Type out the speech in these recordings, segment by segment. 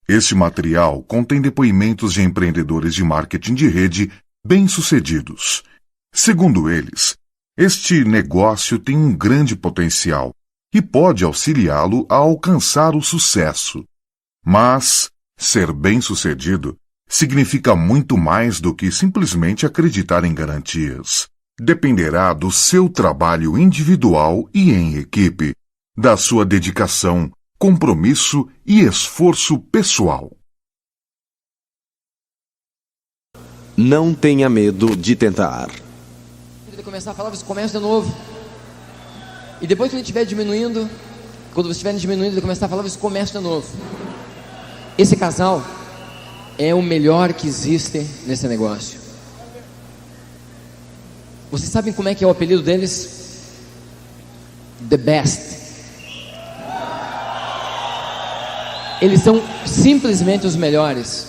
Este material contém depoimentos de empreendedores de marketing de rede bem-sucedidos. Segundo eles, este negócio tem um grande potencial e pode auxiliá-lo a alcançar o sucesso. Mas ser bem-sucedido significa muito mais do que simplesmente acreditar em garantias. Dependerá do seu trabalho individual e em equipe, da sua dedicação, compromisso e esforço pessoal. Não tenha medo de tentar. Ele começar a falar, você começa de novo. E depois que ele estiver diminuindo, quando você estiver diminuindo, ele começar a falar, você começa de novo. Esse casal é o melhor que existe nesse negócio. Vocês sabem como é que é o apelido deles? The Best. Eles são simplesmente os melhores.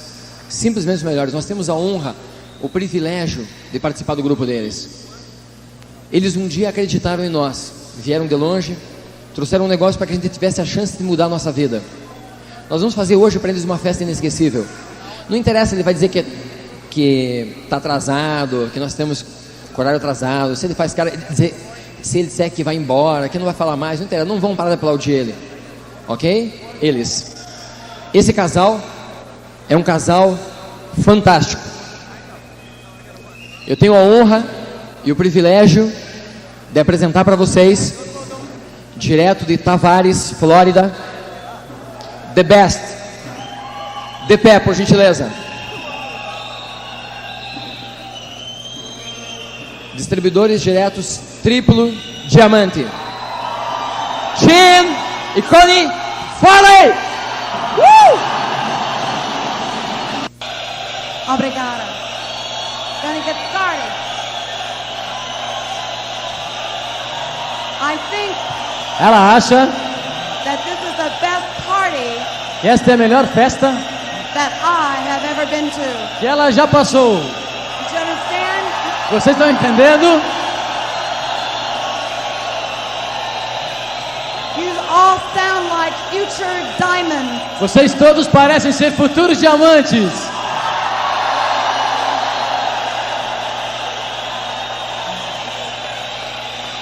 Simplesmente os melhores. Nós temos a honra, o privilégio de participar do grupo deles. Eles um dia acreditaram em nós. Vieram de longe, trouxeram um negócio para que a gente tivesse a chance de mudar a nossa vida. Nós vamos fazer hoje para eles uma festa inesquecível. Não interessa, ele vai dizer que está atrasado, que nós temos horário atrasado. Se ele faz cara, se ele disser que vai embora, que não vai falar mais, não interessa, não vão parar de aplaudir ele. Ok? Eles. Esse casal é um casal fantástico. Eu tenho a honra e o privilégio de apresentar para vocês, direto de Tavares, Flórida, The Best. De pé, por gentileza. Distribuidores diretos triplo diamante. Tim e Connie Farley. Obrigada. Gonna get started. I think Ela acha that this is the best party que esta é a melhor festa that I have ever been to. que ela já passou. Do you understand? Vocês estão entendendo? You all sound like future diamonds. Vocês todos parecem ser futuros diamantes.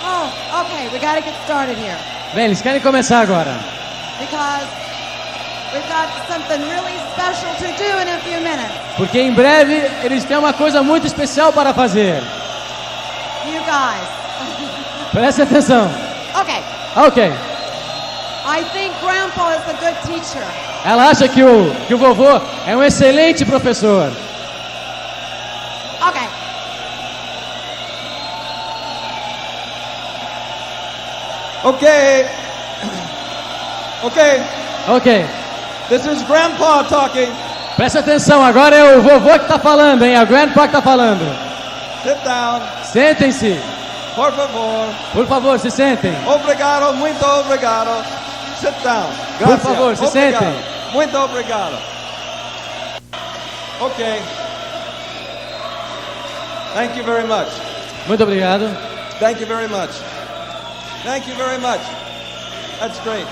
Oh, okay, we gotta get started here. Bem, eles querem começar agora. Because we've got something really special to do in a few minutes. Porque em breve eles têm uma coisa muito especial para fazer. You guys. Preste atenção. Okay. Ok. I think Grandpa is a good teacher. Ela acha que o vovô é um excelente professor. Okay. Okay. Okay. Ok. This is Grandpa talking. Preste atenção, agora é o vovô que está falando, hein? É o grandpa que está falando. Sit down. Sentem-se. Por favor. Por favor, se sentem. Obrigado, muito obrigado. Sit down. Por favor, se sentem. Muito obrigado. Okay. Thank you very much. Muito obrigado. Thank you very much. Thank you very much. That's great.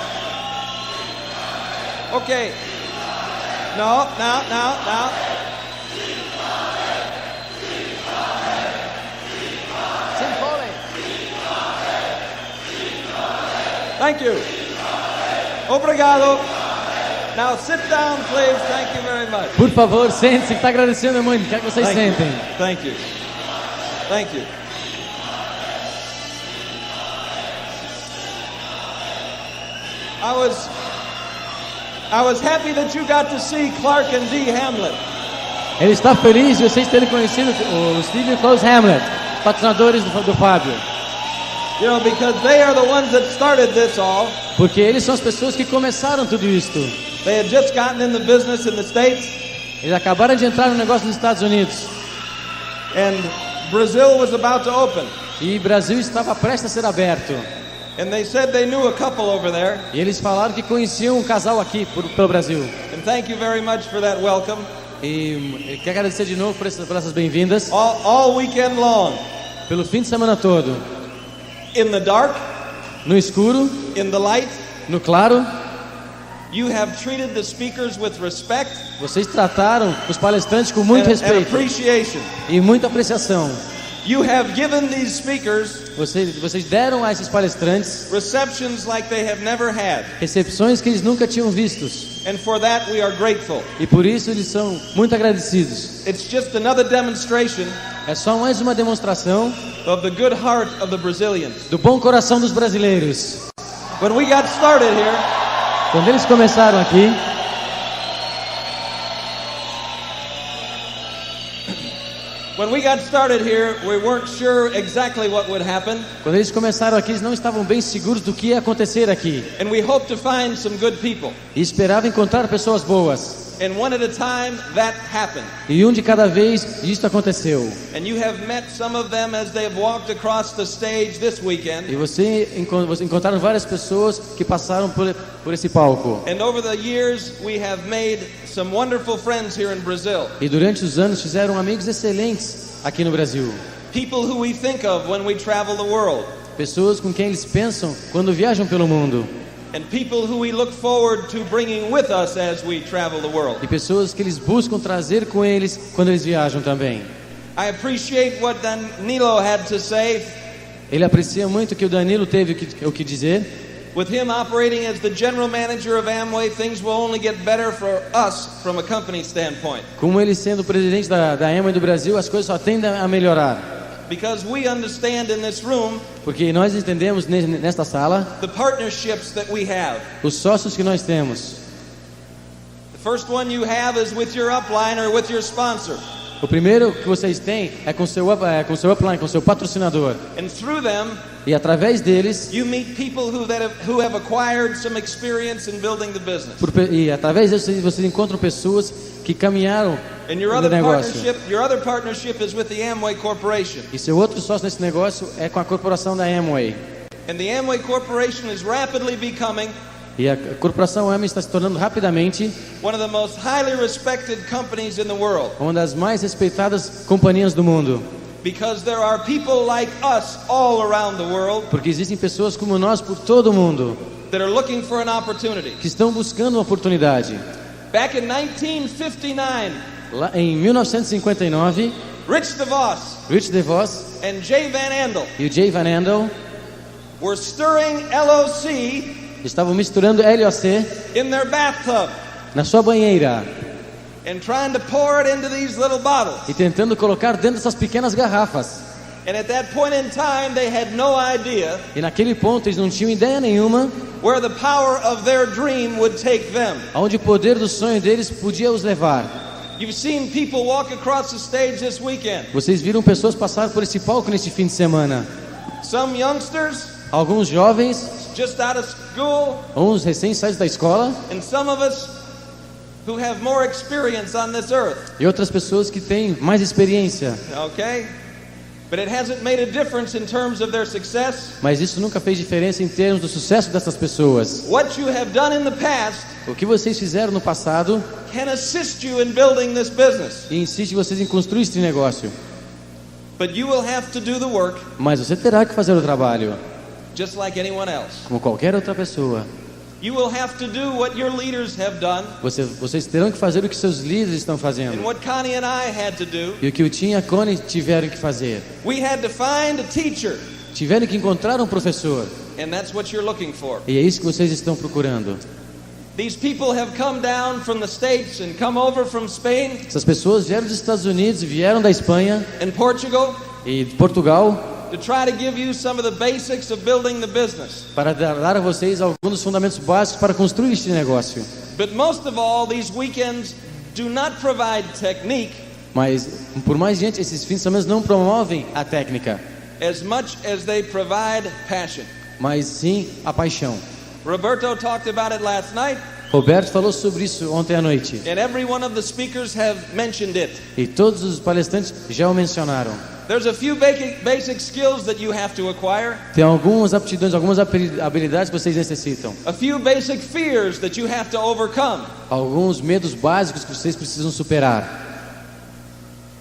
Okay. Now. Thank you. Obrigado. Now sit down, please. Thank you very much. Por favor, sente-se, que está agradecendo muito. Quer que vocês sentem. Thank you. Thank you. I was happy that you got to see Clark and Dee Hamlet. Ele está feliz de vocês terem conhecido o Steve e o Klaus Hamlet, patrocinadores do Fábio. You know, because they are the ones that started this all. Porque eles são as pessoas que começaram tudo isto. They had just gotten in the business in the States. Eles acabaram de entrar no negócio nos Estados Unidos. And Brazil was about to open. E o Brasil estava prestes a ser aberto. And they said they knew a couple over there. E eles falaram que conheciam um casal aqui pelo Brasil. And thank you very much for that welcome. E quero agradecer de novo por essas bem-vindas. All weekend long. Pelo fim de semana todo. In the dark. No escuro. In the light. No claro. You have treated the speakers with respect Vocês trataram os palestrantes com muito and respeito appreciation. e muita apreciação. You have given these speakers Vocês deram a esses palestrantes receptions like they have never had. recepções que eles nunca tinham vistos. And for that we are grateful. E por isso eles são muito agradecidos. It's just another demonstration É só mais uma demonstração of the good heart of the Brazilians. do bom coração dos brasileiros. When we got started here, Quando eles começaram aqui, we weren't sure exactly what would happen, quando eles começaram aqui, eles não estavam bem seguros do que ia acontecer aqui. and we hoped to find some good people. E esperavam encontrar pessoas boas. And one at a time, that happened. E um de cada vez, isto aconteceu. And you have met some of them as they have walked across the stage this weekend. E você encontraram várias pessoas que passaram por esse palco. And over the years, we have made some wonderful friends here in Brazil. E durante os anos fizeram amigos excelentes aqui no Brasil. People who we think of when we travel the world. Pessoas com quem eles pensam quando viajam pelo mundo. And people who we look forward to bringing with us as we travel the world. E pessoas que eles buscam trazer com eles quando eles viajam também. I appreciate what Danilo had to say. Ele aprecia muito o que o Danilo teve o que dizer. With him operating as the general manager of Amway, things will only get better for us from a company standpoint. Como ele sendo o presidente da Amway do Brasil, as coisas só tendem a melhorar. Because we understand in this room Porque nós entendemos nesta sala the partnerships that we have. os sócios que nós temos. The first one you have is with your upline or with your sponsor. O primeiro que vocês têm é com seu upline, com seu patrocinador. And through them, E através deles, you meet people who have acquired some experience in building the business. e através deles vocês encontram pessoas que caminharam And your no negócio. other partnership is with the Amway Corporation. E seu outro sócio nesse negócio é com a corporação da Amway. And the Amway Corporation is rapidly becoming E a corporação Amway está se tornando rapidamente one of the most highly respected companies in the world. uma das mais respeitadas companhias do mundo. Because there are people like us all around the world Porque existem pessoas como nós por todo o mundo that are looking for an opportunity. que estão buscando uma oportunidade. Back in 1959, Lá em 1959, Rich DeVos and Jay Van Andel e o Jay Van Andel were stirring LOC estavam misturando LOC in their bathtub na sua banheira and trying to pour it into these little bottles. e tentando colocar dentro dessas pequenas garrafas. And at that point in time, they had no idea E naquele ponto eles não tinham ideia nenhuma where the power of their dream would take them. aonde o poder do sonho deles podia os levar. You've seen people walk across the stage this weekend. Vocês viram pessoas passar por esse palco neste fim de semana. Some youngsters Alguns jovens, just out of school, uns recém-saídos da escola and some of us who have more experience on this earth. e outras pessoas que têm mais experiência. Okay? But it hasn't made a difference in terms of their success. Mas isso nunca fez diferença em termos do sucesso dessas pessoas. What you have done in the past O que vocês fizeram no passado can assist you in building this business. e insiste vocês em construir este negócio. But you will have to do the work Mas você terá que fazer o trabalho, just like anyone else. como qualquer outra pessoa. You will have to do what your leaders have done Vocês terão que fazer o que seus líderes estão and fazendo. what Connie and I had to do. E o que o Tim e a Connie tiveram que fazer. We had to find a teacher, Tiveram que encontrar um professor. and that's what you're looking for. E é isso que vocês estão procurando. These people have come down from the States and come over from Spain Essas pessoas vieram dos Estados Unidos, vieram da Espanha and Portugal e de Portugal to try to give you some of the basics of building the business. para dar a vocês alguns dos fundamentos básicos para construir este negócio. But most of all, these weekends do not provide technique Mas, por mais gente, esses fins de semana não promovem a técnica, as much as they provide passion. mas sim a paixão. Roberto talked about it last night, Roberto falou sobre isso ontem à noite. and every one of the speakers have mentioned it. E todos os palestrantes já o mencionaram. There's a few basic skills that you have to acquire, Tem algumas aptidões, algumas habilidades que vocês necessitam. a few basic fears that you have to overcome. Alguns medos básicos que vocês precisam superar.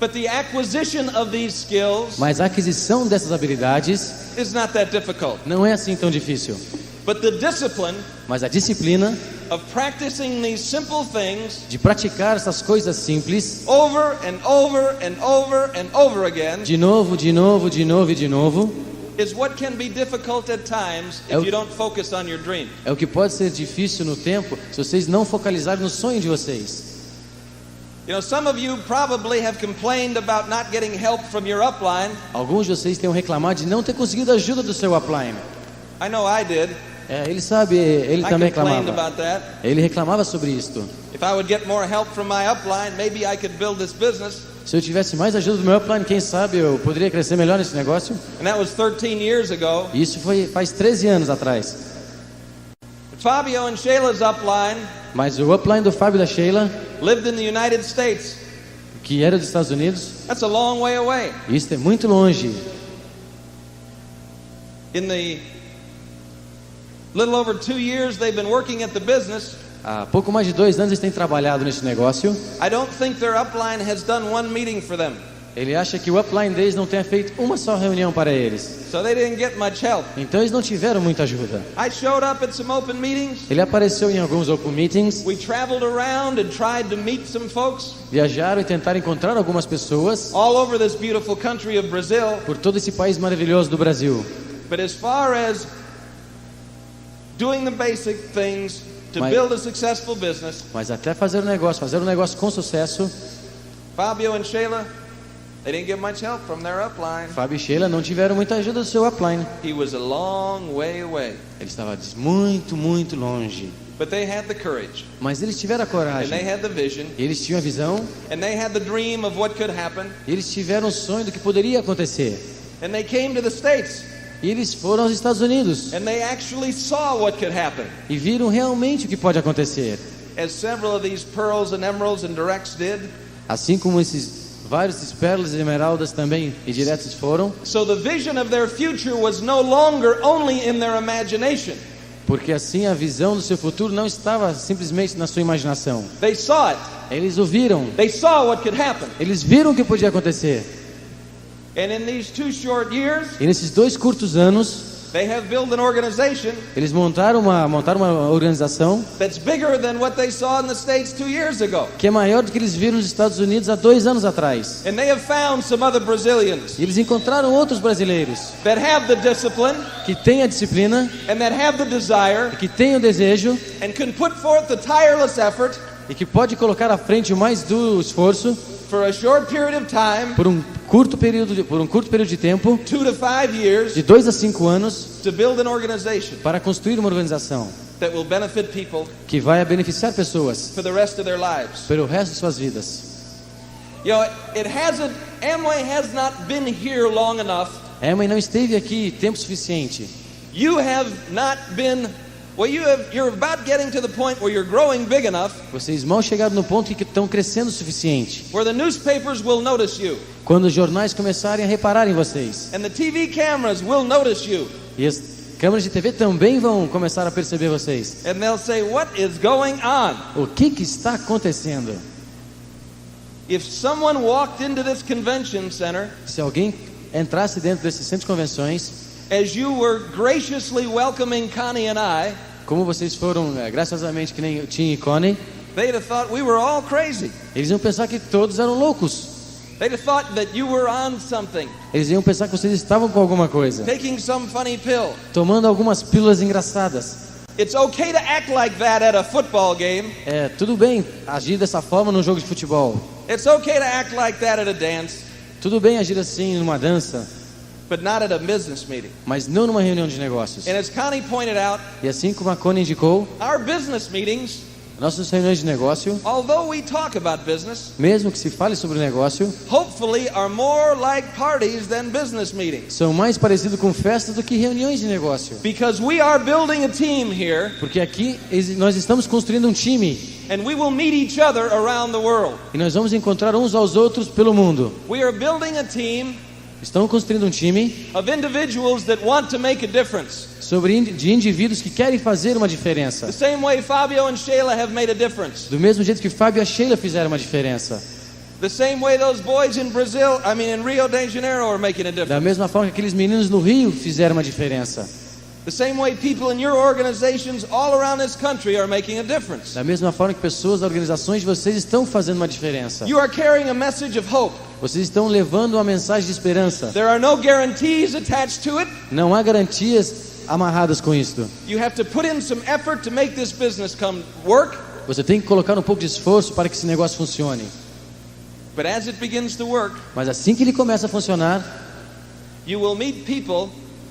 But the acquisition of these skills Mas a aquisição dessas habilidades is not that difficult. não é assim tão difícil. But the discipline Mas a disciplina of practicing these simple things de praticar essas coisas simples, over and over and over and over again, de novo, de novo, de novo e de novo, is what can be difficult at times É o- if you don't focus on your dream. é o que pode ser difícil no tempo se vocês não focalizarem no sonho de vocês. You know, some of you probably have complained about not getting help from your upline. Alguns de vocês têm reclamado de não ter conseguido ajuda do seu upline. I know I did. Ele sabe, ele I também complained reclamava. about that. Ele reclamava sobre isto. If I would get more help from my upline, maybe I could build this business. Se eu tivesse mais ajuda do meu upline, quem sabe eu poderia crescer melhor nesse negócio. And that was 13 years ago. E isso faz 13 anos atrás. But Fabio and Shayla's upline Mas o upline do Fábio e da Sheila, lived in the United States. que era dos Estados Unidos, That's a long way away. isso é muito longe. In the little over 2 years they've been working at the business, Há pouco mais de 2 anos eles têm trabalhado nesse negócio. I don't think their upline has done one meeting for them. Ele acha que o upline deles não tenha feito uma só reunião para eles. So they didn't get much help. Então eles não tiveram muita ajuda. I showed up at some open meetings. Ele apareceu em alguns open meetings, We traveled around and tried to meet some folks viajaram e tentaram encontrar algumas pessoas all over this beautiful country of Brazil. por todo esse país maravilhoso do Brasil. But as far as doing the basic things to Mas- build a successful business, Mas até fazer um negócio com sucesso, Fabio and Shayla, they didn't get much help from their upline. Fábio e Sheila não tiveram muita ajuda do seu upline. He was a long way away. Ele estava muito, muito longe. But they had the courage, Mas eles tiveram a and they coragem. had the vision, Eles tinham a visão. and they had the dream of what could happen, Eles tiveram o sonho do que poderia acontecer. and they came to the States, E eles foram aos Estados Unidos and they actually saw what could happen. e viram realmente o que pode acontecer. As several of these pearls and emeralds and directs did. Assim como vários pérolas e esmeraldas também e diretos foram. So the vision of their future was no longer only in their imagination. Porque assim a visão do seu futuro não estava simplesmente na sua imaginação. They saw it. Eles o viram. They saw what could happen. Eles viram o que podia acontecer. And in these 2 short years, E nesses 2 curtos anos, they have built an organization eles montaram uma organização that's bigger than what they saw in the States 2 years ago. que é maior do que eles viram nos Estados Unidos há 2 anos atrás. And they have found some other Brazilians E eles encontraram outros brasileiros that have the discipline que têm a disciplina, and that have the desire que têm o desejo and can put forth the tireless effort e que pode colocar à frente o mais do esforço for a short period of time, por um curto período de tempo, 2 to 5 years, de 2 a 5 anos, to build an organization para construir uma organização that will benefit people que vai beneficiar pessoas for the rest of their lives. pelo resto de suas vidas. You know, Amway has not been here long enough. A Emma não esteve aqui tempo suficiente. You have not been, well, you're about getting to the point where you're growing big enough Vocês mal chegaram no ponto em que estão crescendo o suficiente. where the newspapers will notice you Quando os jornais começarem a reparar em vocês. and the TV cameras will notice you E as câmeras de TV também vão começar a perceber vocês. and they'll say, what is going on? O que está acontecendo? If someone walked into this convention center Se alguém entrasse dentro desse centro de convenções, as you were graciously welcoming Connie and I, como vocês foram graciosamente que nem o Tim e Connie, they'd have thought we were all crazy. eles iam pensar que todos eram loucos. They'd have thought that you were on something, Eles iam pensar que vocês estavam com alguma coisa, taking some funny pill. tomando algumas pílulas engraçadas. It's okay to act like that at a football game. É, tudo bem agir dessa forma num jogo de futebol. It's okay to act like that at a dance, Tudo bem agir assim numa dança, but not at a business meeting. mas não numa reunião de negócios. And as Connie pointed out, E assim como a Connie indicou, our business meetings, nossas reuniões de negócio, although we talk about business, mesmo que se fale sobre o negócio, hopefully are more like parties than business meetings. são mais parecidos com festas do que reuniões de negócio. Because we are building a team here, Porque aqui nós estamos construindo um time and we will meet each other around the world. e nós vamos encontrar uns aos outros pelo mundo. We are building a team Estamos construindo um time of individuals that want to make a difference. de indivíduos que querem fazer uma The diferença. same way Fabio and Shayla have made a difference. Do mesmo jeito que Fábio e a Sheila fizeram uma diferença. The same way those boys in in Rio de Janeiro are making a Da difference. mesma forma que aqueles meninos no Rio fizeram uma diferença. The same way people in your organizations all around this country are making a difference. Da mesma forma que pessoas, organizações de vocês estão fazendo uma diferença. You are carrying a message of hope. Vocês estão levando uma mensagem de esperança. There are no guarantees attached to it. Não há garantias amarradas com isto. You have to put in some effort to make this business work. Você tem que colocar um pouco de esforço para que esse negócio funcione. But as it begins to work, Mas assim que ele começa a funcionar, you will meet people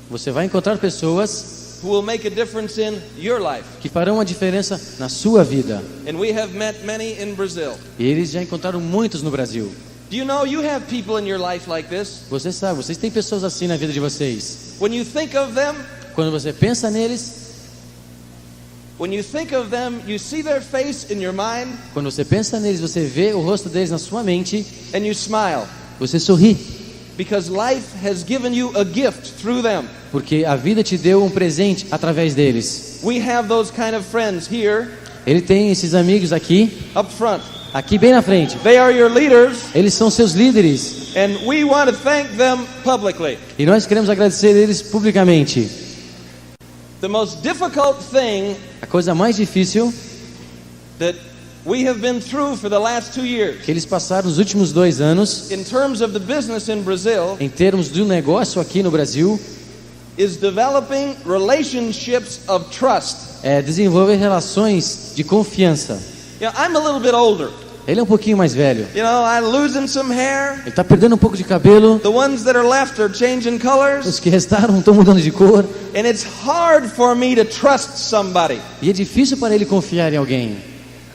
você vai encontrar pessoas who will make a difference in your life. que farão uma diferença na sua vida. And we have met many in Brazil. E eles já encontraram muitos no Brasil. Do you know you have people in your life like this? Você sabe, vocês têm pessoas assim na vida de vocês. When you think of them, Quando você pensa neles, you see their face in your mind quando você pensa neles, você vê o rosto deles na sua mente, and you smile você sorri, because life has given you a gift through them. porque a vida te deu um presente através deles. We have those kind of friends here Ele tem esses amigos aqui up front. bem na frente. They are your leaders, Eles são seus líderes and we want to thank them publicly. e nós queremos agradecer eles publicamente. The most difficult thing A coisa mais difícil that we have been through for the last 2 years que eles passaram nos últimos 2 anos, in terms of the business in Brazil em termos do negócio aqui no Brasil, is developing relationships of trust. é desenvolver relações de confiança. You know, I'm a little bit older. Ele é um pouquinho mais velho. You know, I'm losing some hair. Ele está perdendo um pouco de cabelo. The ones that are left are changing colors. Os que restaram estão mudando de cor. And it's hard for me to trust somebody. E é difícil para ele confiar em alguém.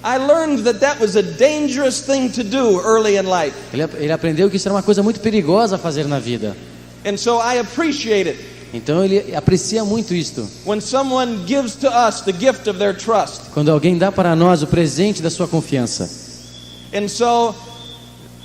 I learned that was a dangerous thing to do early in life. Ele aprendeu que isso era uma coisa muito perigosa a fazer na vida. And so I appreciate it Então ele aprecia muito isto. when someone gives to us the gift of their trust. Quando alguém dá para nós o presente da sua confiança. And so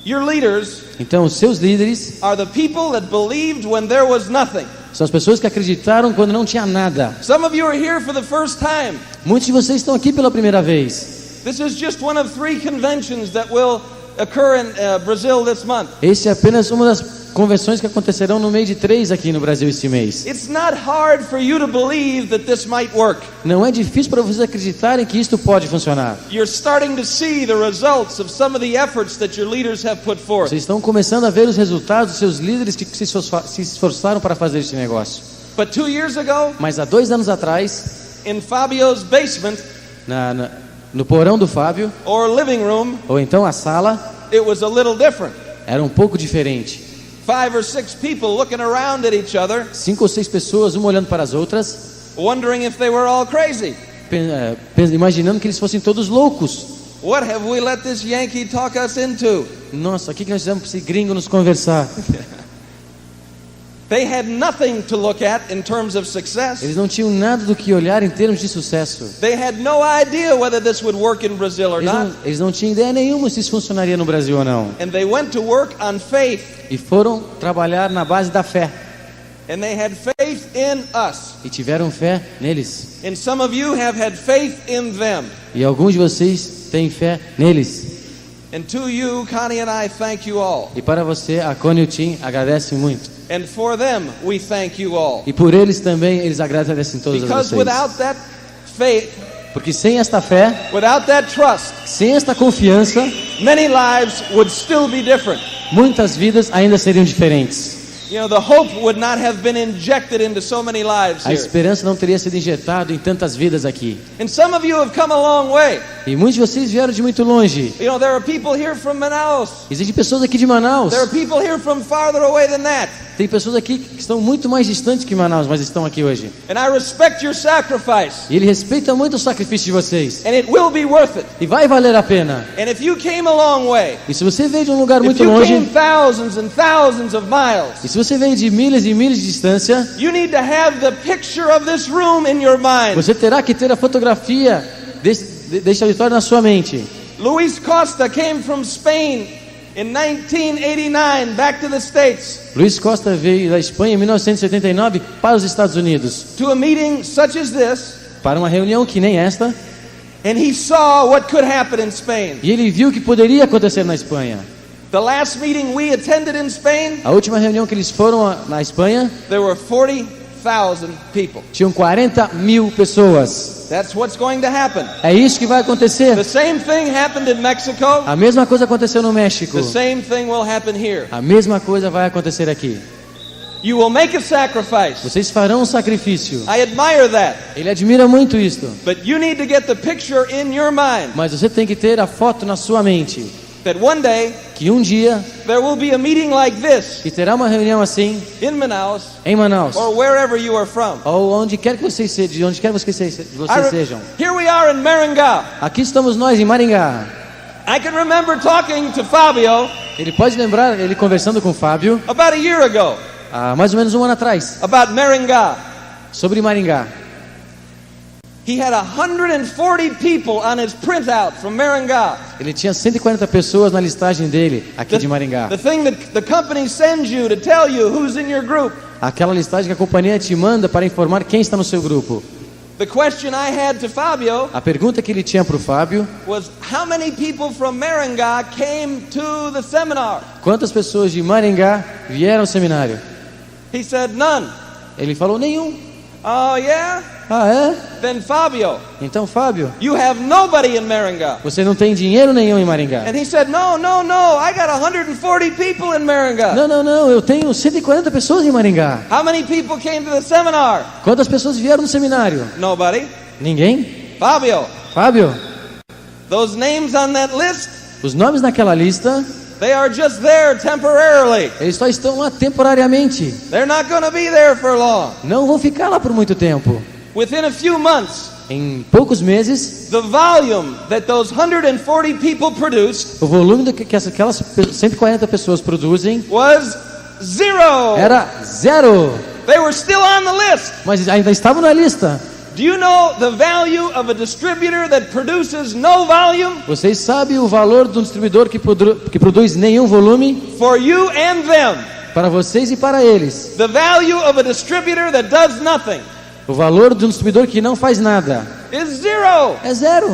your leaders Então os seus líderes are the people that believed when there was nothing. são as pessoas que acreditaram quando não tinha nada. Some of you are here for the first time. Muitos de vocês estão aqui pela primeira vez. This is just one of 3 conventions that will occur in Brazil this month. Esse é apenas uma das convenções que acontecerão no meio de 3 aqui no Brasil este mês. It's not hard for you to believe that this might work. Não é difícil para vocês acreditarem que isto pode funcionar. You're starting to see the results of some of the efforts that your leaders have put forth. Vocês estão começando a ver os resultados dos seus líderes que se esforçaram para fazer este negócio. But 2 years ago, Mas há 2 anos atrás, in Fabio's basement no porão do Fábio, or living room, ou então a sala, it was a little different. era um pouco diferente. 5 or 6 people looking around at each other, 5 ou 6 pessoas, uma olhando para as outras, wondering if they were all crazy. imaginando que eles fossem todos loucos. What have we let this Yankee talk us into? Nossa, o que nós fizemos para esse gringo nos conversar? They had nothing to look at in terms of success. Eles não tinham nada do que olhar em termos de sucesso. They had no idea whether this would work in Brazil or not. Eles não tinham ideia nenhuma se isso funcionaria no Brasil ou não. And they went to work on faith. E foram trabalhar na base da fé. And they had faith in us. E tiveram fé neles. And some of you have had faith in them. E alguns de vocês têm fé neles. And to you, Connie and I thank you all. E para você, a Connie e o Tim agradecem muito. And for them, we thank you all. E por eles também, eles agradecem todos a Because vocês. without that faith, Porque sem esta fé, without that trust, sem esta confiança, many lives would still be different. muitas vidas ainda seriam diferentes. You know, the hope would not have been injected into so many lives A here. esperança não teria sido injetada em tantas vidas aqui. And some of you have come a long way. E muitos de vocês vieram de muito longe. You know, there are people here from Manaus. Existem pessoas aqui de Manaus. There are people here from farther away than that. Tem pessoas aqui que estão muito mais distantes que Manaus, mas estão aqui hoje. And I respect your sacrifice. E ele respeita muito o sacrifício de vocês. And it will be worth it. E vai valer a pena. And if you came a long way, E se você veio de um lugar if muito you longe, came thousands and thousands of miles, e se você veio de milhas e milhas de distância, you need to have the picture of this room in your mind. você terá que ter a fotografia deste auditório na sua mente. Luis Costa came from Spain in 1989 back to the States Luiz Costa veio da Espanha em 1979 para os Estados Unidos to a meeting such as this, para uma reunião que nem esta, and he saw what could happen in Spain. e ele viu o que poderia acontecer na Espanha. The last meeting we attended in Spain, A última reunião que eles foram na Espanha, there were 40,000 40,000 people. Tinham 40.000 pessoas. That's what's going to happen. É isso que vai acontecer. The same thing happened in Mexico. A mesma coisa aconteceu no México. The same thing will happen here. A mesma coisa vai acontecer aqui. You will make a sacrifice. Vocês farão um sacrifício. I admire that. Ele admira muito isto. But you need to get the picture in your mind Mas você tem que ter a foto na sua mente. that one day Que um dia there will be a meeting like this que terá uma reunião assim in Manaus em Manaus. or wherever you are from. Ou onde quer que vocês sejam, de onde quer que vocês sejam. Here we are in Maringá. Aqui estamos nós em Maringá. I can remember talking to Fabio Ele pode lembrar ele conversando com o Fábio about a year ago há mais ou menos um ano atrás about Maringá. sobre Maringá. He had 140 people on his printout from Maringá. Ele tinha 140 pessoas na listagem dele aqui de Maringá. The thing that the company sends you to tell you who's in your group. Aquela listagem que a companhia te manda para informar quem está no seu grupo. The question I had to Fabio A pergunta que ele tinha para o Fábio: was how many people from Maringá came to the seminar? quantas pessoas de Maringá vieram ao seminário? He said none. Ele falou: nenhum. Oh yeah? Ah, é? Then Fabio, Então, Fábio, you have nobody in Maringá. você não tem dinheiro nenhum em Maringá. And he said, no, I got 140 people in Maringá. Não, eu tenho 140 pessoas em Maringá. How many people came to the seminar? Quantas pessoas vieram no seminário? Nobody. Ninguém? Fabio, Fábio, those names on that list, os nomes naquela lista, they are just there temporarily. eles só estão lá temporariamente. They're not going to be there for long. Não vão ficar lá por muito tempo. Within a few months, Em poucos meses, the volume that those 140 people produced o volume que aquelas 140 pessoas produzem was zero. era zero. They were still on the list. Mas ainda estavam na lista. Do you know the value of a distributor that produces no volume? Vocês sabem o valor de um distribuidor que produz nenhum volume? For you and them. Para vocês e para eles. The value of a distributor that does nothing O valor de um distribuidor que não faz nada is zero. é zero.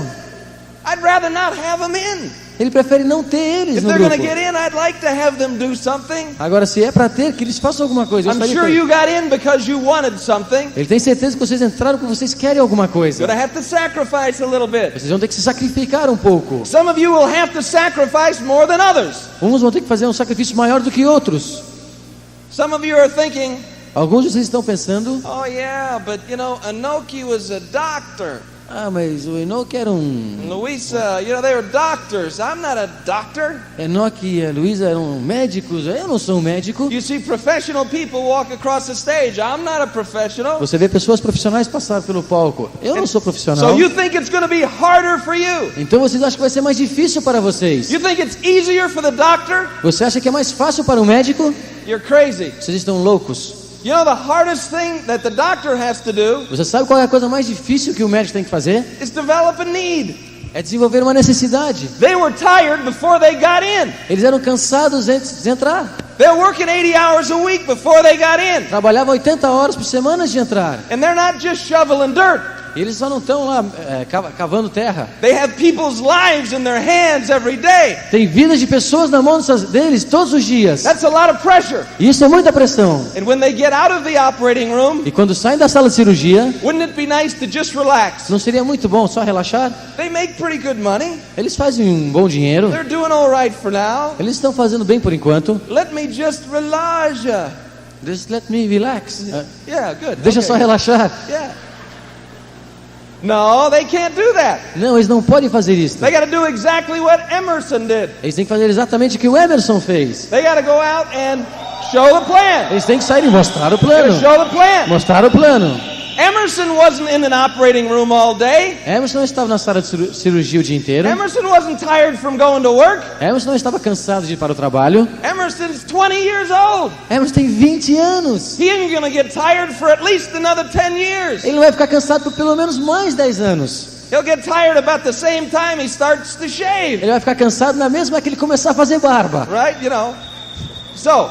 I'd rather not have them in. Ele prefere não ter eles If no they're grupo. going to get in, I'd like to have them do something. Agora, se é para ter, que eles façam alguma coisa. Eu I'm gostaria sure que- you got in because you wanted something. Ele tem certeza que vocês entraram porque vocês querem alguma coisa. You're going to have to sacrifice a little bit. Vocês vão ter que se sacrificar um pouco. Some of you will have to sacrifice more than others. Uns vão ter que fazer um sacrifício maior do que outros. Some of you are thinking, Alguns de vocês estão pensando: oh yeah, but you know, Anoki was a doctor. ah, mas o Enoque era And Luisa, you know, they were doctors. I'm not a doctor. Enoque e a Luísa eram médicos. Eu não sou um médico. You see professional people walk across the stage. I'm not a professional. Você vê pessoas profissionais passar pelo palco. Eu não sou profissional. So you think it's going to be harder for you? Então vocês acham que vai ser mais difícil para vocês? You think it's easier for the doctor? Você acha que é mais fácil para o médico? You're crazy. Vocês estão loucos. You know the hardest thing that the doctor has to do Você sabe qual é a coisa mais difícil que o médico tem que fazer? is develop a need. É desenvolver uma necessidade. They were tired before they got in. Eles eram cansados antes de entrar. They're working 80 hours a week before they got in. Trabalhavam 80 horas por semana de entrar. And they're not just shoveling dirt. E eles só não estão lá cavando terra. They have people's lives in their hands every day. Tem vidas de pessoas na mão deles todos os dias. That's a lot of pressure. E isso é muita pressão. And when they get out of the operating room, E quando saem da sala de cirurgia, wouldn't it be nice to just relax? não seria muito bom só relaxar? They make pretty good money. Eles fazem um bom dinheiro. They're doing all right for now. Eles estão fazendo bem por enquanto. Let me just relax. Just let me relax. Yeah, good. Deixa Okay. só relaxar. Yeah. No, they can't do that. Não, eles não podem fazer isso. They got to do exactly what Emerson did. Eles têm que fazer exatamente o que o Emerson fez. They got to go out and show the plan. Eles têm que sair e mostrar o They plano. gotta show the plan. Mostrar o plano. Emerson wasn't in an operating room all day. Emerson não estava na sala de cirurgia o dia inteiro. Emerson wasn't tired from going to work. Emerson não estava cansado de ir para o trabalho. Emerson's 20 years old. Emerson tem 20 anos. He ain't gonna get tired for at least another 10 years. Ele não vai ficar cansado por pelo menos mais 10 anos. He'll get tired about the same time he starts to shave. Ele vai ficar cansado na mesma que ele começar a fazer barba. Right? You know. So,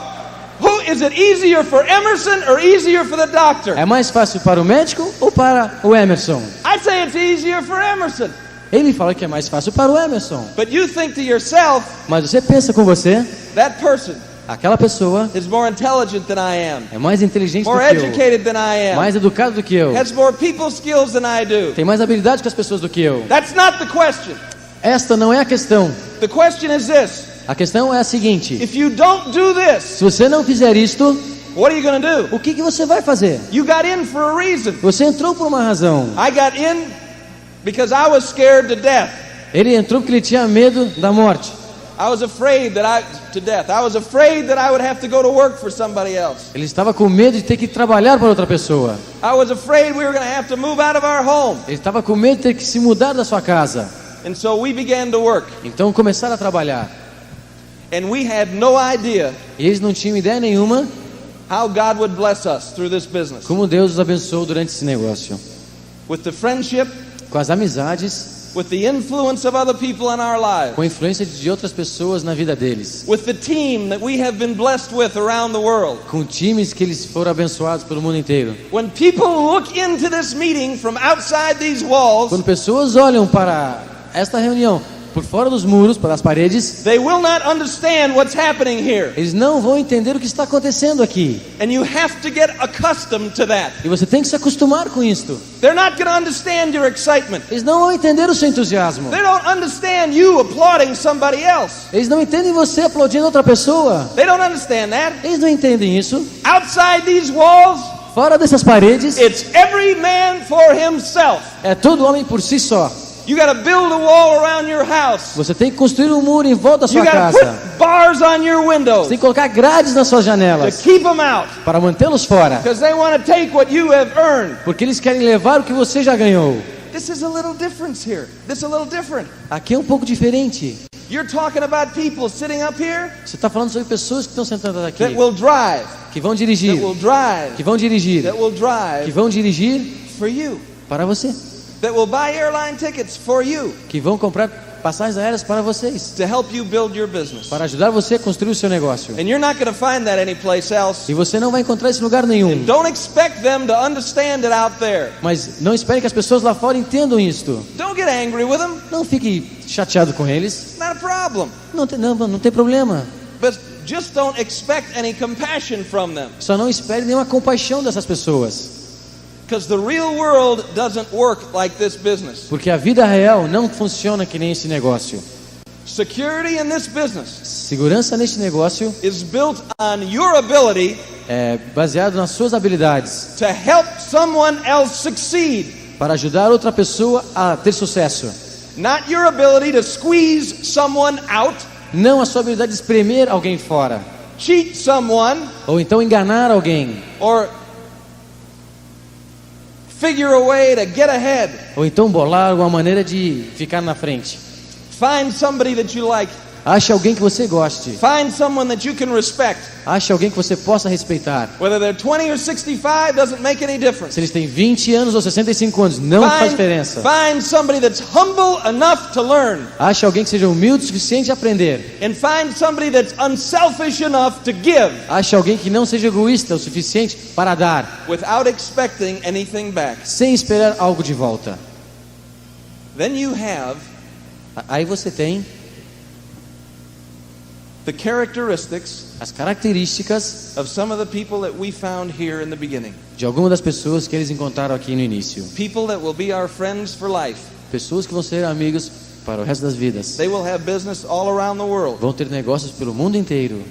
who is it easier for Emerson or easier for the doctor? É mais fácil para o médico ou para o Emerson? I say it's easier for Emerson. Ele fala que é mais fácil para o Emerson. But you think to yourself, Mas você pensa com você, that person Aquela pessoa is more intelligent than I am, é mais inteligente do more que eu, educated than I am, mais educado do que eu, has more people skills than I do. tem mais habilidade que as pessoas do que eu. That's not the question. Esta não é a questão. The question is this. A questão é a seguinte: If you don't do this, se você não fizer isto, what are you going to do? o que você vai fazer? You got in for a reason. Você entrou por uma razão. I got in because I was scared to death. Ele entrou porque ele tinha medo da morte. I was afraid I was afraid that I would have to go to work for somebody else. Ele estava com medo de ter que trabalhar para outra pessoa. I was afraid we were going to have to move out of our home. Ele estava com medo de ter que se mudar da sua casa. And so we began to work. Então começaram a trabalhar. And we had no idea E eles não tinham ideia nenhuma how God would bless us through this business. como Deus os abençoou durante esse negócio. With the friendship, Com as amizades, with the influence of other people in our lives. com a influência de outras pessoas na vida deles. With the team that we have been blessed with around the world. Com times que eles foram abençoados pelo mundo inteiro. When people look into this meeting from outside these walls, Quando pessoas olham para esta reunião por fora dos muros, pelas paredes, they will not understand what's happening here. eles não vão entender o que está acontecendo aqui. And you have to get accustomed to that. E você tem que se acostumar com isto. They're not going to understand your excitement. Eles não vão entender o seu entusiasmo. They don't understand you applauding somebody else. Eles não entendem você aplaudindo outra pessoa. They don't understand that. Eles não entendem isso. Outside these walls, Fora dessas paredes, it's every man for himself. é todo homem por si só. You got to build a wall around your house. Você tem que construir um muro em volta da You sua got to casa. put bars on your windows Você tem que colocar grades nas suas to janelas keep them out, para mantê-los fora. because they want to take what you have earned. Porque eles querem levar o que você já ganhou. This is a little difference here. This is a little different. Aqui é um pouco diferente. You're talking about people sitting up here Você está falando sobre pessoas que estão sentadas aqui, that will drive, que vão dirigir, that will drive, que vão dirigir, that will que drive vão dirigir for you, para você, that will buy airline tickets for you que vão comprar passagens aéreas para vocês, to help you build your business. para ajudar você a construir o seu negócio. And you're not going to find that anyplace else. E você não vai encontrar esse em lugar nenhum. Don't expect them to understand it out there. Mas não espere que as pessoas lá fora entendam isto. Don't get angry with them. Não fique chateado com eles. It's not a problem. Não tem problema. But just don't expect any compassion from them. Só não espere nenhuma compaixão dessas pessoas. Because the real world doesn't work like this business. Porque a vida real não funciona que nem esse negócio. Security in this business Segurança neste negócio is built on your ability é baseado nas suas habilidades to help someone else succeed, para ajudar outra pessoa a ter sucesso. not your ability to squeeze someone out, Não a sua habilidade de espremer alguém fora. cheat someone, Ou então enganar alguém. or figure a way to get ahead. Ou então bolar alguma maneira de ficar na frente. Find somebody that you like. Ache alguém que você goste. Find someone that you can respect. Ache alguém que você possa respeitar. Whether they're 20 or 65 doesn't make any difference. Se eles têm 20 anos ou 65 anos, não faz diferença. Find somebody that's humble enough to learn. Ache alguém que seja humilde o suficiente a aprender. And find somebody that's unselfish enough to give Ache alguém que não seja egoísta o suficiente para dar, without expecting anything back. sem esperar algo de volta. Then you have Aí você tem the characteristics as características of some of the people that we found here in the beginning. de algumas das pessoas que eles encontraram aqui no início. People that will be our friends for life. Pessoas que vão ser amigos para o resto das vidas. They will have business all around the world. Vão ter negócios pelo mundo inteiro.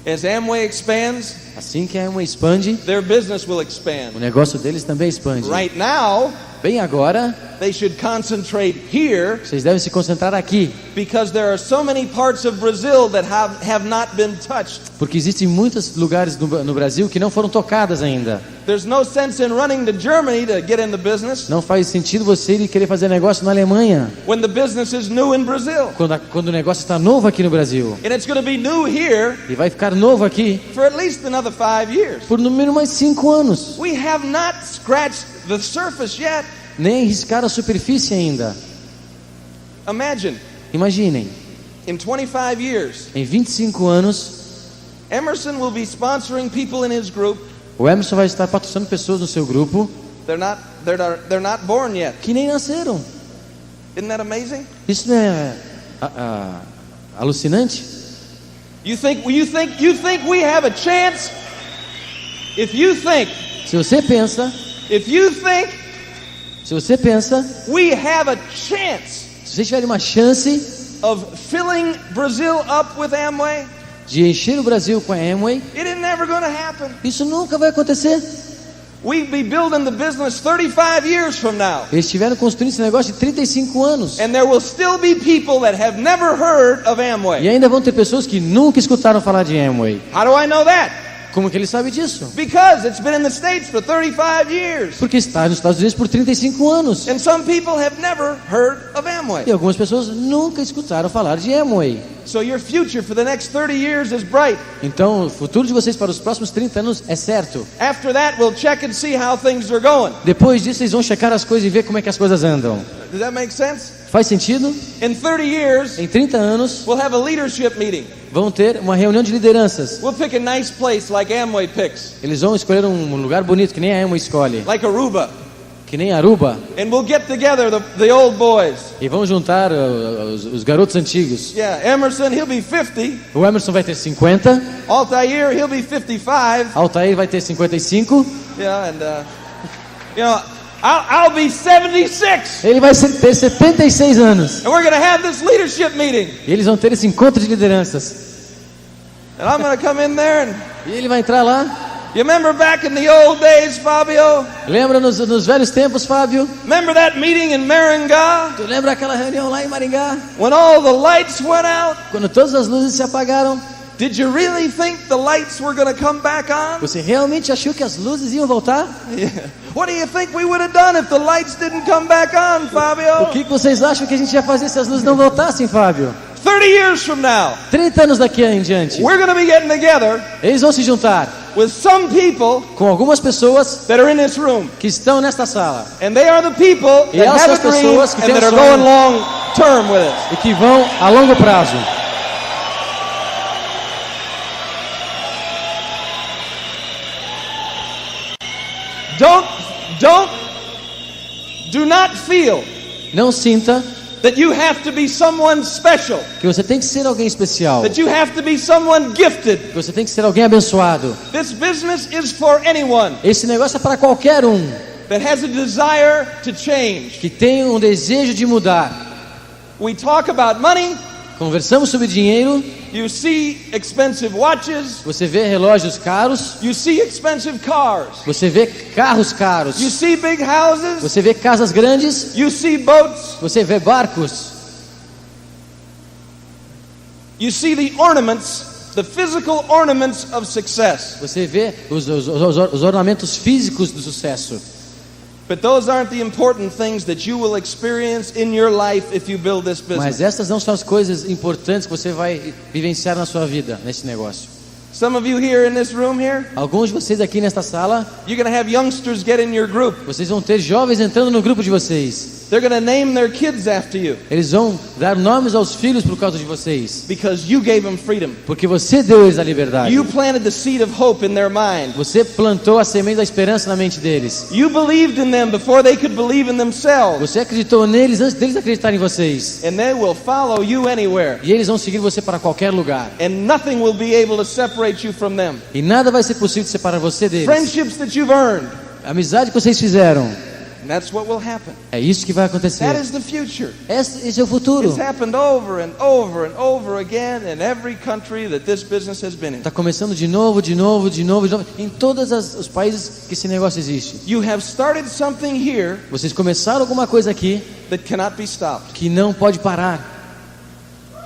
As Amway expands, Assim que a Emma expande, their business will o expand. negócio deles também expande. Right now, Bem agora, they should concentrate here vocês devem se concentrar aqui, because there are so many parts of Brazil that have not been touched. porque existem muitos lugares no Brasil que não foram tocadas ainda. There's no sense in running to Germany to get in the business Não faz sentido você ir querer fazer negócio na Alemanha, when the business is new in Brazil. quando o negócio está novo aqui no Brasil. And it's going to be new here E vai ficar novo aqui for at least another 5 years. por no mínimo mais 5 anos. We have not scratched the surface yet. Nem riscar a superfície ainda. Imagine, Imaginem, in 25 years, em 25 anos, Emerson will be sponsoring people in his group. o Emerson vai estar patrocinando pessoas no seu grupo They're not born yet. que nem nasceram. Isn't that amazing? Isso não é alucinante? You think we have a chance? If you think Se você pensa we have a chance se vocês tiverem uma chance of filling Brazil up with Amway, de encher o Brasil com a Amway, it ain't never going to happen. isso nunca vai acontecer. We'd be building the business 35 years from now. Eles estiveram construindo esse negócio de 35 anos. And there will still be people that have never heard of E Amway. ainda vão ter pessoas que nunca escutaram falar de Amway. How do I know that? Como que ele sabe disso? Because it's been in the States for 35 years. Porque está nos Estados Unidos por 35 anos. And some people have never heard of Amway. E algumas pessoas nunca escutaram falar de Amway. So your future for the next 30 years is bright. Então, o futuro de vocês para os próximos 30 anos é certo. After that, we'll check and see how things are going. Depois disso, vocês vão checar as coisas e ver como é que as coisas andam. Does that make sense? Faz sentido? In 30 years, Em 30 anos, we'll have a leadership meeting. vão ter uma reunião de lideranças. We'll pick a nice place like Amway picks, Eles vão escolher um lugar bonito, que nem a Amway escolhe. like Aruba. Que nem Aruba. And we'll get together the old boys. E vão juntar os garotos antigos. Yeah, Emerson, he'll be 50. O Emerson vai ter 50. Altair, he'll be 55. Altair vai ter 55. Yeah, and I'll be 76. Ele vai ter 76 anos. And we're going to have this leadership meeting. E eles vão ter esse encontro de lideranças. And I'm going to come in there and E ele vai entrar lá. you remember back in the old days, Fabio? Lembra nos velhos tempos, Fábio? Remember that meeting in Maringá Tu lembra aquela reunião lá em Maringá? when all the lights went out? Quando todas as luzes se apagaram? Did you really think the lights were going to come back on? Você realmente achou que as luzes iam voltar? Yeah. What do you think we would have done if the lights didn't come back on, O Fabio? que vocês acham que a gente ia fazer se as luzes não voltassem, Fábio? 30 years from now, 30 anos daqui em diante, we're going to be getting together eles vão se juntar with some people com algumas pessoas that are in this room. que estão nesta sala And they are the people E that elas have são a as dream pessoas que and têm that are sonho. going long term with it. e que vão a longo prazo. Do not feel Não sinta that you have to be someone special, que você tem que ser alguém especial, that you have to be someone gifted. que você tem que ser alguém abençoado. This business is for anyone Esse negócio é para qualquer um that has a desire to change. que tem um desejo de mudar. We talk about money, Conversamos sobre dinheiro, you see expensive watches, você vê relógios caros, you see expensive cars, você vê carros caros, you see big houses, você vê casas grandes, you see boats, você vê barcos, you see the ornaments, the physical ornaments of success. você vê os ornamentos físicos do sucesso. But those aren't the important things that you will experience in your life if you build this business. Mas essas não são as coisas importantes que você vai vivenciar na sua vida, nesse negócio. Some of you here in this room here, Alguns de vocês aqui nesta sala, you're going to have youngsters get in your group. vocês vão ter jovens entrando no grupo de vocês. They're going to name their kids after you Eles vão dar nomes aos filhos por causa de vocês, because you gave them freedom. porque você deu eles a liberdade. You planted the seed of hope in their mind. Você plantou a semente da esperança na mente deles. You believed in them before they could believe in themselves. Você acreditou neles antes deles acreditarem em vocês. And they will follow you anywhere. E eles vão seguir você para qualquer lugar. And nothing will be able to separate you from them. E nada vai ser possível de separar você deles. Friendships that you've earned. A amizade que vocês fizeram, And that's what will happen. é isso que vai acontecer. That is the future. Esse é o futuro. It's happened over and over and over again in every country that this business has been in. Está começando de novo, em todos os países que esse negócio existe. You have started something here Vocês começaram alguma coisa aqui that cannot be stopped. que não pode parar.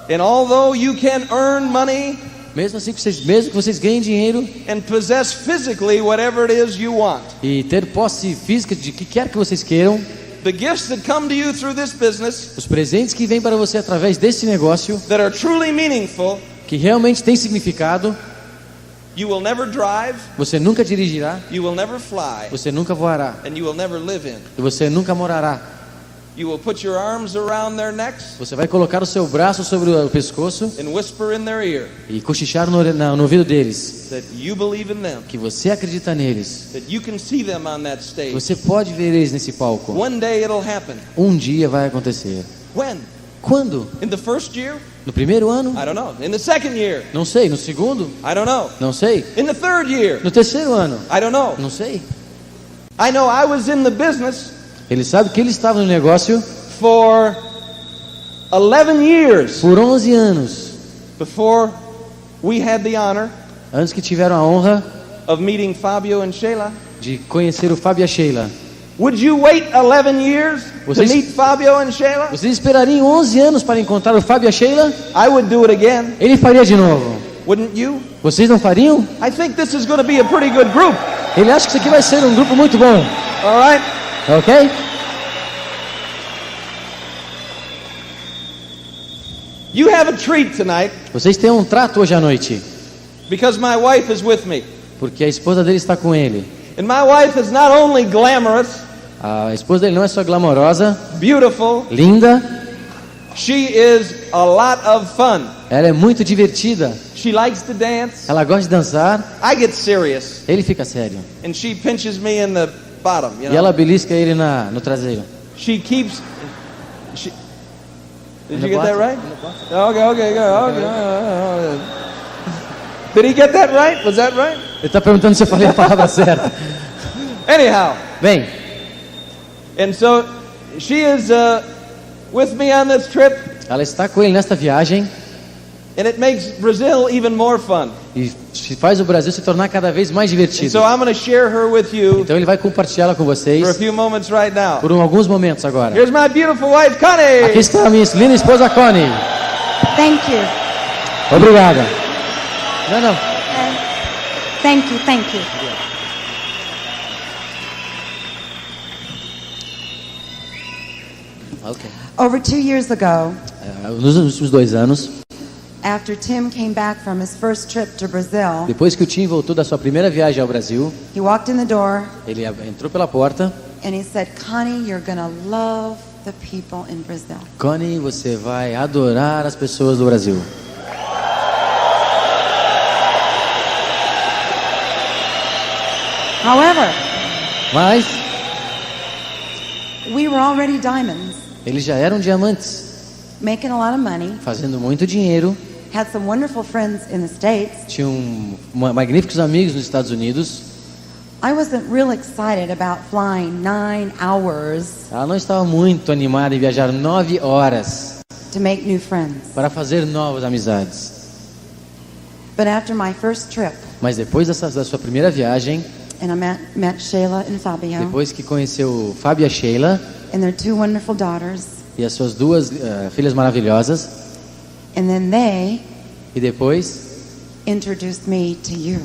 And although you can earn money Mesmo que vocês ganhem dinheiro and possess physically whatever it is you want, e ter posse física de que quer que vocês queiram, the gifts that come to you through this business os presentes que vêm para você através desse negócio, that are truly meaningful, que realmente tem significado, you will never drive, você nunca dirigirá, you will never fly, você nunca voará and you will never live in. e você nunca morará. You will put your arms around their necks Você vai colocar o seu braço sobre o pescoço and whisper in their ear e cochichar no ouvido deles that you believe in them, que você acredita neles, that you can see them on that que stage. você pode ver eles nesse palco. One day it'll happen. Um dia vai acontecer. When? Quando? In the first year? No primeiro ano? I don't know. In the second year? Não sei. No segundo? I don't know. Não sei. In the third year? No terceiro ano? I don't know. Não sei. I know I was in the business Ele sabe que ele estava no negócio for 11 years por 11 anos, before we had the honor antes que tiveram a honra of meeting Fabio and Sheila. de conhecer o Fábio e a Sheila. Would you wait 11 years to Vocês- meet Fabio and Sheila? Vocês esperariam 11 anos para encontrar o Fábio e a Sheila? I would do it again. Ele faria de novo. Wouldn't you? Vocês não fariam? I think this is going to be a pretty good group. Ele acha que isso aqui vai ser um grupo muito bom. All right? Ok? You have a treat tonight Vocês têm um trato hoje à noite, because my wife is with me. porque a esposa dele está com ele. And my wife is not only glamorous, A esposa dele não é só glamourosa, beautiful, linda, she is a lot of fun. ela é muito divertida. She likes to dance. Ela gosta de dançar, I get serious, ele fica sério. and she pinches me in the bottom, you E know. ela belisca ele no traseiro. She keeps. She, did In you the get that bottom? right? Okay, good. Okay. Did he get that right? Was that right? Ele está perguntando se eu falei a palavra certa. Anyhow, Bem, and so she is with me on this trip, ela está com ele nesta viagem and it makes Brazil even more fun. e faz o Brasil se tornar cada vez mais And divertido. so I'm going to share her with you Então ele vai compartilhá-la com for a vocês few moments right now. por alguns momentos agora. Here's my beautiful wife, Aqui Connie. está a minha linda esposa Connie. Thank you. Obrigada. Não. Okay. Thank you, thank you. Ok. Over 2 years ago, Nos últimos 2 anos, after Tim came back from his first trip to Brazil, depois que o Tim voltou da sua primeira viagem ao Brasil, he walked in the door ele entrou pela porta. and he said, Connie, you're going to love the people in Brazil. Connie, você vai adorar as pessoas do Brasil. However, Mas we were already diamonds, eles já eram diamantes, making a lot of money, fazendo muito dinheiro, had some wonderful friends in the States. tinham magníficos amigos nos Estados Unidos. I wasn't real excited about flying 9 hours Ela não estava muito animada em viajar 9 horas to make new friends. para fazer novas amizades. But after my first trip, Mas depois da sua primeira viagem, and I met Sheila and Fabio depois que conheceu o Fábio e a Sheila and their 2 wonderful daughters, e as suas 2 filhas maravilhosas, and then they e depois introduced me to you.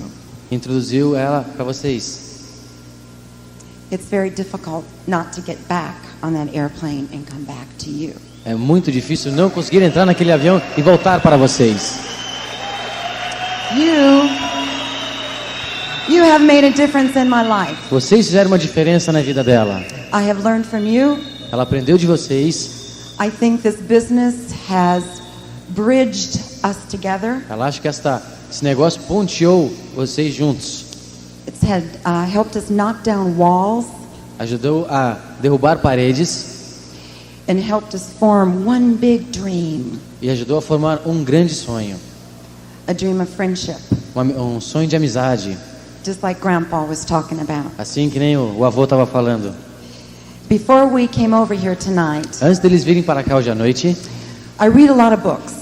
introduziu ela para vocês. It's very difficult not to get back on that airplane and come back to you. É muito difícil não conseguir entrar naquele avião e voltar para vocês. You have made a difference in my life. Vocês fizeram uma diferença na vida dela. I have learned from you. Ela aprendeu de vocês. I think this business has bridged us together. Ela acha que esse negócio ponteou vocês juntos. It's had helped us knock down walls Ajudou a derrubar paredes and helped us form one big dream, e ajudou a formar um grande sonho. a dream of friendship, Um sonho de amizade. just like Grandpa was talking about. Assim que nem o avô estava falando. Before we came over here tonight, Antes deles virem para cá hoje à noite, I read a lot of books.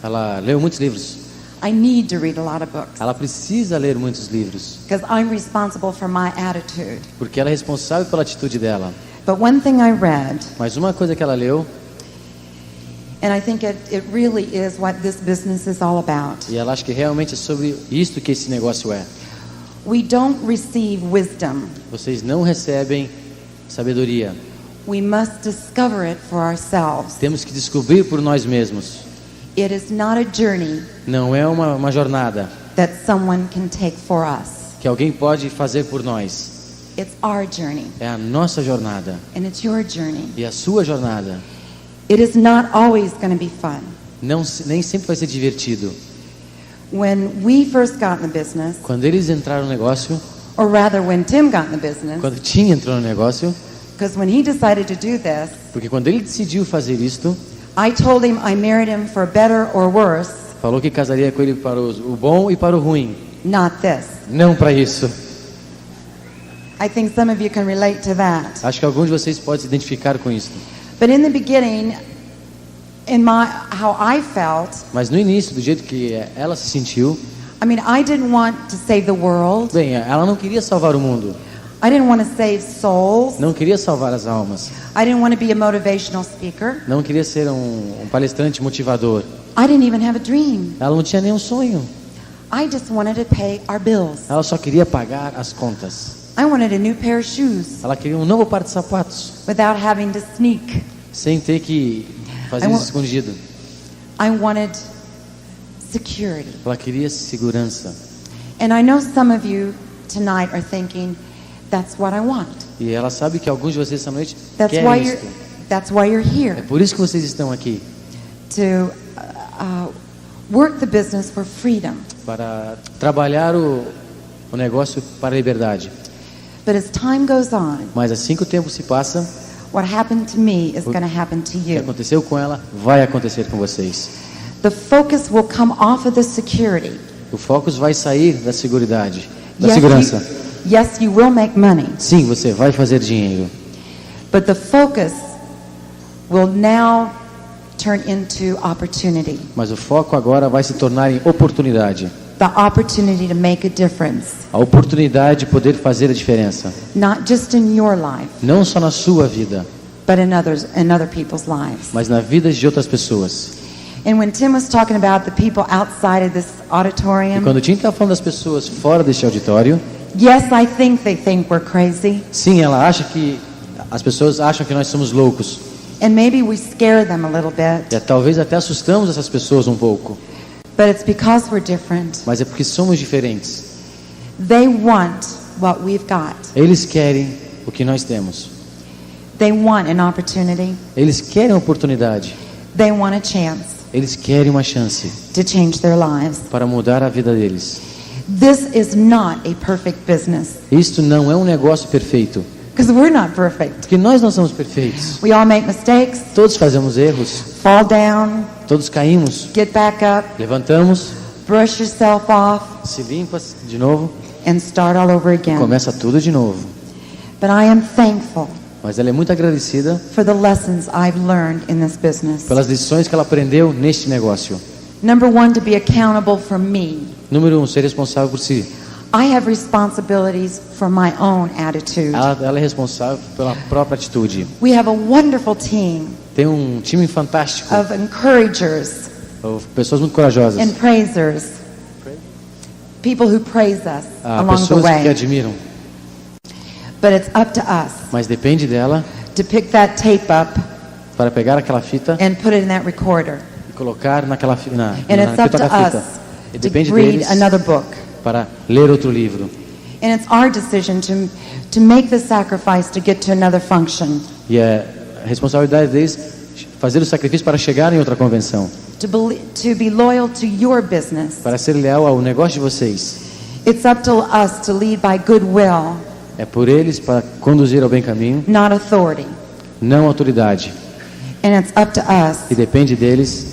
ela leu muitos livros. I need to read a lot of books Ela precisa ler muitos livros, because I'm responsible for my attitude. porque ela é responsável pela atitude dela. But one thing I read, Mas uma coisa que ela leu, and I think it really is what this business is all about. e ela acha que realmente é sobre isto que esse negócio é. We don't receive wisdom. Vocês não recebem sabedoria. We must discover it for ourselves. Temos que descobrir por nós mesmos. It is not a journey Não é uma jornada that someone can take for us. que alguém pode fazer por nós. It's our journey, É a nossa jornada and it's your journey. e a sua jornada. It is not always going to be fun. Nem sempre vai ser divertido. When we first got in the business, Quando eles entraram no negócio, or rather when Tim got in the business, quando Tim entrou no negócio, because when he decided to do this, porque quando ele decidiu fazer isto, I told him I married him for better or worse, Falou que casaria com ele para o bom e para o ruim. not this. Não para isso. I think some of you can relate to that. Acho que alguns de vocês podem se identificar com isso. But in the beginning, in how I felt, Mas no início, do jeito que ela se sentiu, I mean, I didn't want to save the world. bem, ela não queria salvar o mundo. I didn't want to save souls. Não queria salvar as almas. I didn't want to be a motivational speaker. Não queria ser um palestrante motivador. I didn't even have a dream. Ela não tinha nenhum sonho. I just wanted to pay our bills. Ela só queria pagar as contas. I wanted a new pair of shoes Ela queria um novo par de sapatos, without having to sneak. sem ter que fazer isso escondido. I wanted security. Ela queria segurança. And I know some of you tonight are thinking, that's what I want. E ela sabe que alguns de vocês essa noite That's why querem isso. that's why you're É here, por isso que vocês estão aqui, to work the business for freedom. para trabalhar o negócio para a liberdade. But as time goes on, Mas assim que o tempo se passa, what happened to me is going to happen to o que you. aconteceu com ela vai acontecer com vocês. The focus will come off of the security. O foco vai sair da seguridade, da Yes, segurança. Yes, you will make money, Sim, você vai fazer dinheiro, but the focus will now turn into opportunity. mas o foco agora vai se tornar em oportunidade. The opportunity to make a difference, A oportunidade de poder fazer a diferença, not just in your life, não só na sua vida, but in other people's lives. mas na vida de outras pessoas. And when Tim was talking about the people outside of this E auditorium, quando o Tim está falando das pessoas fora deste auditório, yes, I think they think we're crazy, sim, as pessoas acham que nós somos loucos. and maybe we scare them a little bit, E talvez até assustamos essas pessoas um pouco, but it's because we're different. mas é porque somos diferentes. They want what we've got. Eles querem o que nós temos. They want an opportunity. Eles querem a oportunidade. They want a chance Eles querem uma chance to change their lives. para mudar a vida deles. This is not a perfect business, Isto não é um negócio perfeito, because we're not perfect. porque nós não somos perfeitos. We all make mistakes, Todos fazemos erros, fall down, todos caímos, get back up, levantamos, brush yourself off, se limpa de novo, and start all over again. começa tudo de novo. But I am thankful Mas ela é muito agradecida for the lessons I've learned in this business. pelas lições que ela aprendeu neste negócio. Number one, to be accountable for me. Número 1, ser responsável por si. I have responsibilities for my own attitude. Ela é responsável pela própria atitude. We have a wonderful team Tem um time fantástico, of encouragers pessoas muito corajosas, and praisers. People who praise us along the pessoas que way. admiram. But it's up to us Mas depende dela to pick that tape up para pegar aquela fita and put it in that recorder. e colocar naquela na And it's up to toca-fita. us E to depende read deles another book. para ler outro livro. And it's our decision to make the sacrifice to get to another function. E é a responsabilidade deles fazer o sacrifício para chegar em outra convenção, To be loyal to your business. para ser leal ao negócio de vocês. It's up to us to lead by goodwill, É por eles para conduzir ao bem caminho, not authority. não autoridade. And it's up to us E depende deles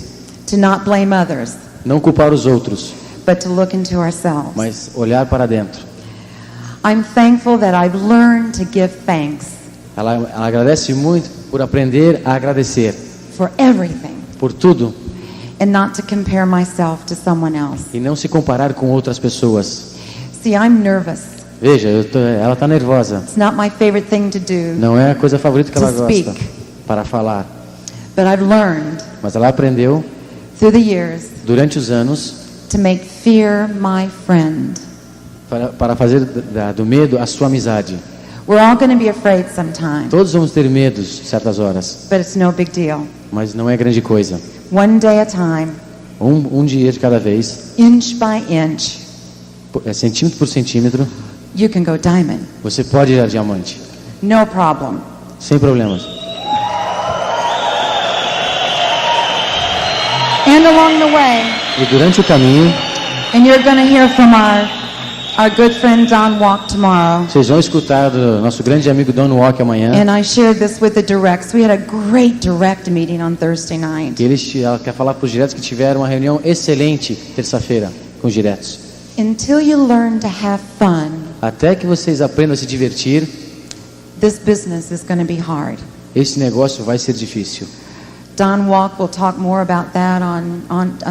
to not blame others, não culpar os outros, but to look into ourselves. mas olhar para dentro. I'm thankful that I've learned to give thanks Ela agradece muito por aprender a agradecer for everything por tudo and not to compare myself to someone else. e não se comparar com outras pessoas. See, I'm nervous. Veja, ela está nervosa. It's not my favorite thing to do, Não é a coisa favorita que ela To gosta speak. para falar. but I've learned Mas ela aprendeu through the years durante os anos to make fear my friend. para fazer do medo a sua amizade. We're all going to be afraid sometime, Todos vamos ter medos certas horas, but it's no big deal. mas não é grande coisa. One day at a time, Um dia de cada vez, inch by inch, centímetro por centímetro, you can go diamond. você pode ir a diamante, No problem. sem problemas. And along the way, E durante o caminho, and you're going to hear from our our good friend Don Walk tomorrow. Vocês vão escutar do nosso grande amigo Don Walk amanhã. And I shared this with the directs. We had a great direct meeting on Thursday night. Ela quer falar para os diretos que tiveram uma reunião excelente terça-feira com os diretos. Until you learn to have fun, Até que vocês aprendam a se divertir, this business is going to be hard. esse negócio vai ser difícil. Don Walk will talk more about that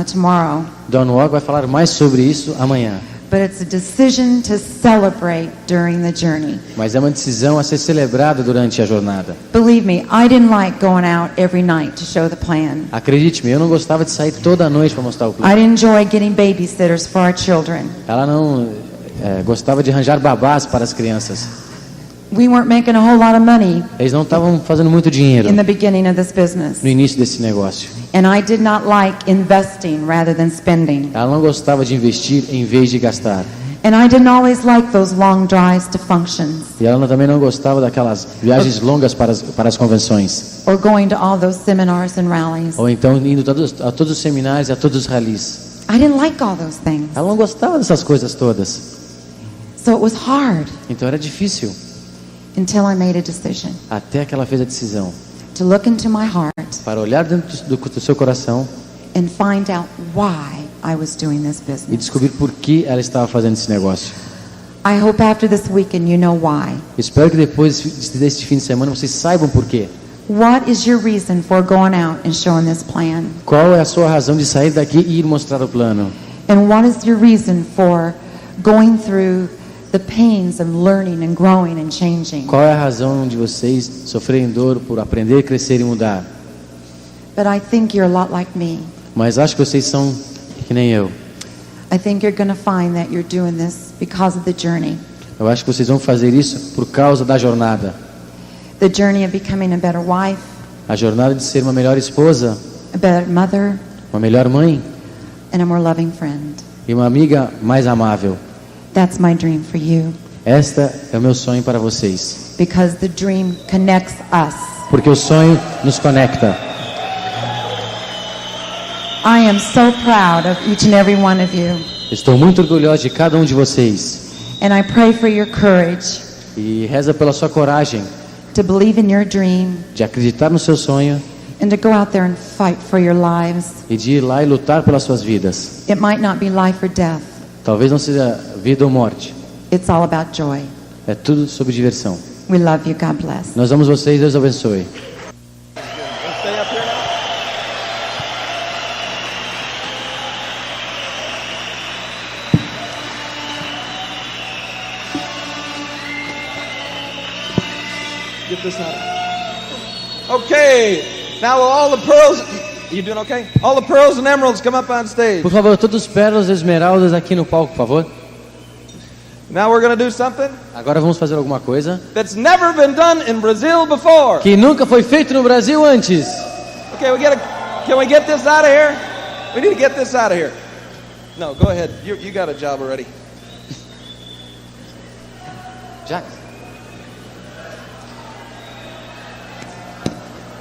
tomorrow. Don Walk vai falar mais sobre isso amanhã. But it's a decision to celebrate during the journey. Mas é uma decisão a ser celebrada durante a jornada. Believe me, I didn't like going out every night to show the plan. Acredite-me, eu não gostava de sair toda noite para mostrar o I plano. didn't enjoy getting babysitters for our children. Ela não gostava de arranjar babás para as crianças. We weren't making a whole lot of money Eles não estavam fazendo muito dinheiro in the beginning of this business. no início desse negócio. And I did not like investing rather than spending. Ela não gostava de investir em vez de gastar. And I didn't always like those long drives to functions E ela também não gostava daquelas viagens longas para as convenções. or going to all those seminars and rallies. Ou então indo a todos os seminários e a todos os rallies. I didn't like all those things. Ela não gostava dessas coisas todas. So it was hard Então era difícil. until I made a decision Até que ela fez a decisão to look into my heart para olhar dentro do seu coração and find out why I was doing this e business. descobrir por que ela estava fazendo esse negócio. I hope after this weekend you know why. Espero que depois desse fim de semana vocês saibam por quê. What is your reason for going out and showing this plan? Qual é a sua razão de sair daqui e ir mostrar o plano? And what is your reason for going through the pains of learning and growing and changing? Qual é a razão de vocês sofrerem dor por aprender, crescer e mudar? But I think you're a lot like me. Mas acho que vocês são que nem eu. I think you're going to find that you're doing this because of the journey. Eu acho que vocês vão fazer isso por causa da jornada. The journey of becoming a better wife, A jornada de ser uma melhor esposa, a better mother, uma melhor mãe and a more loving friend. e uma amiga mais amável. That's my dream for you. Esta é o meu sonho para vocês. Because the dream connects us. Porque o sonho nos conecta. I am so proud of each and every one of you. Estou muito orgulhoso de cada um de vocês. And I pray for your courage E reza pela sua coragem to believe in your dream de acreditar no seu sonho and to go out there and fight for your lives. e de ir lá e lutar pelas suas vidas. It might not be life or death. Talvez não seja vida ou morte. It's all about joy. É tudo sobre diversão. We love you. God bless. Nós amamos vocês, Deus abençoe. Stay up here now. Get this out. Okay. Now all the pearls. You doing okay? All the pearls and emeralds come up on stage. Por favor, todos os pérolas e esmeraldas aqui no palco, por favor. Now we're going to do something Agora vamos fazer alguma coisa that's never been done in Brazil before. que nunca foi feito no Brasil antes. Okay, can we get this out of here? We need to get this out of here. No, go ahead. You got a job already. Já.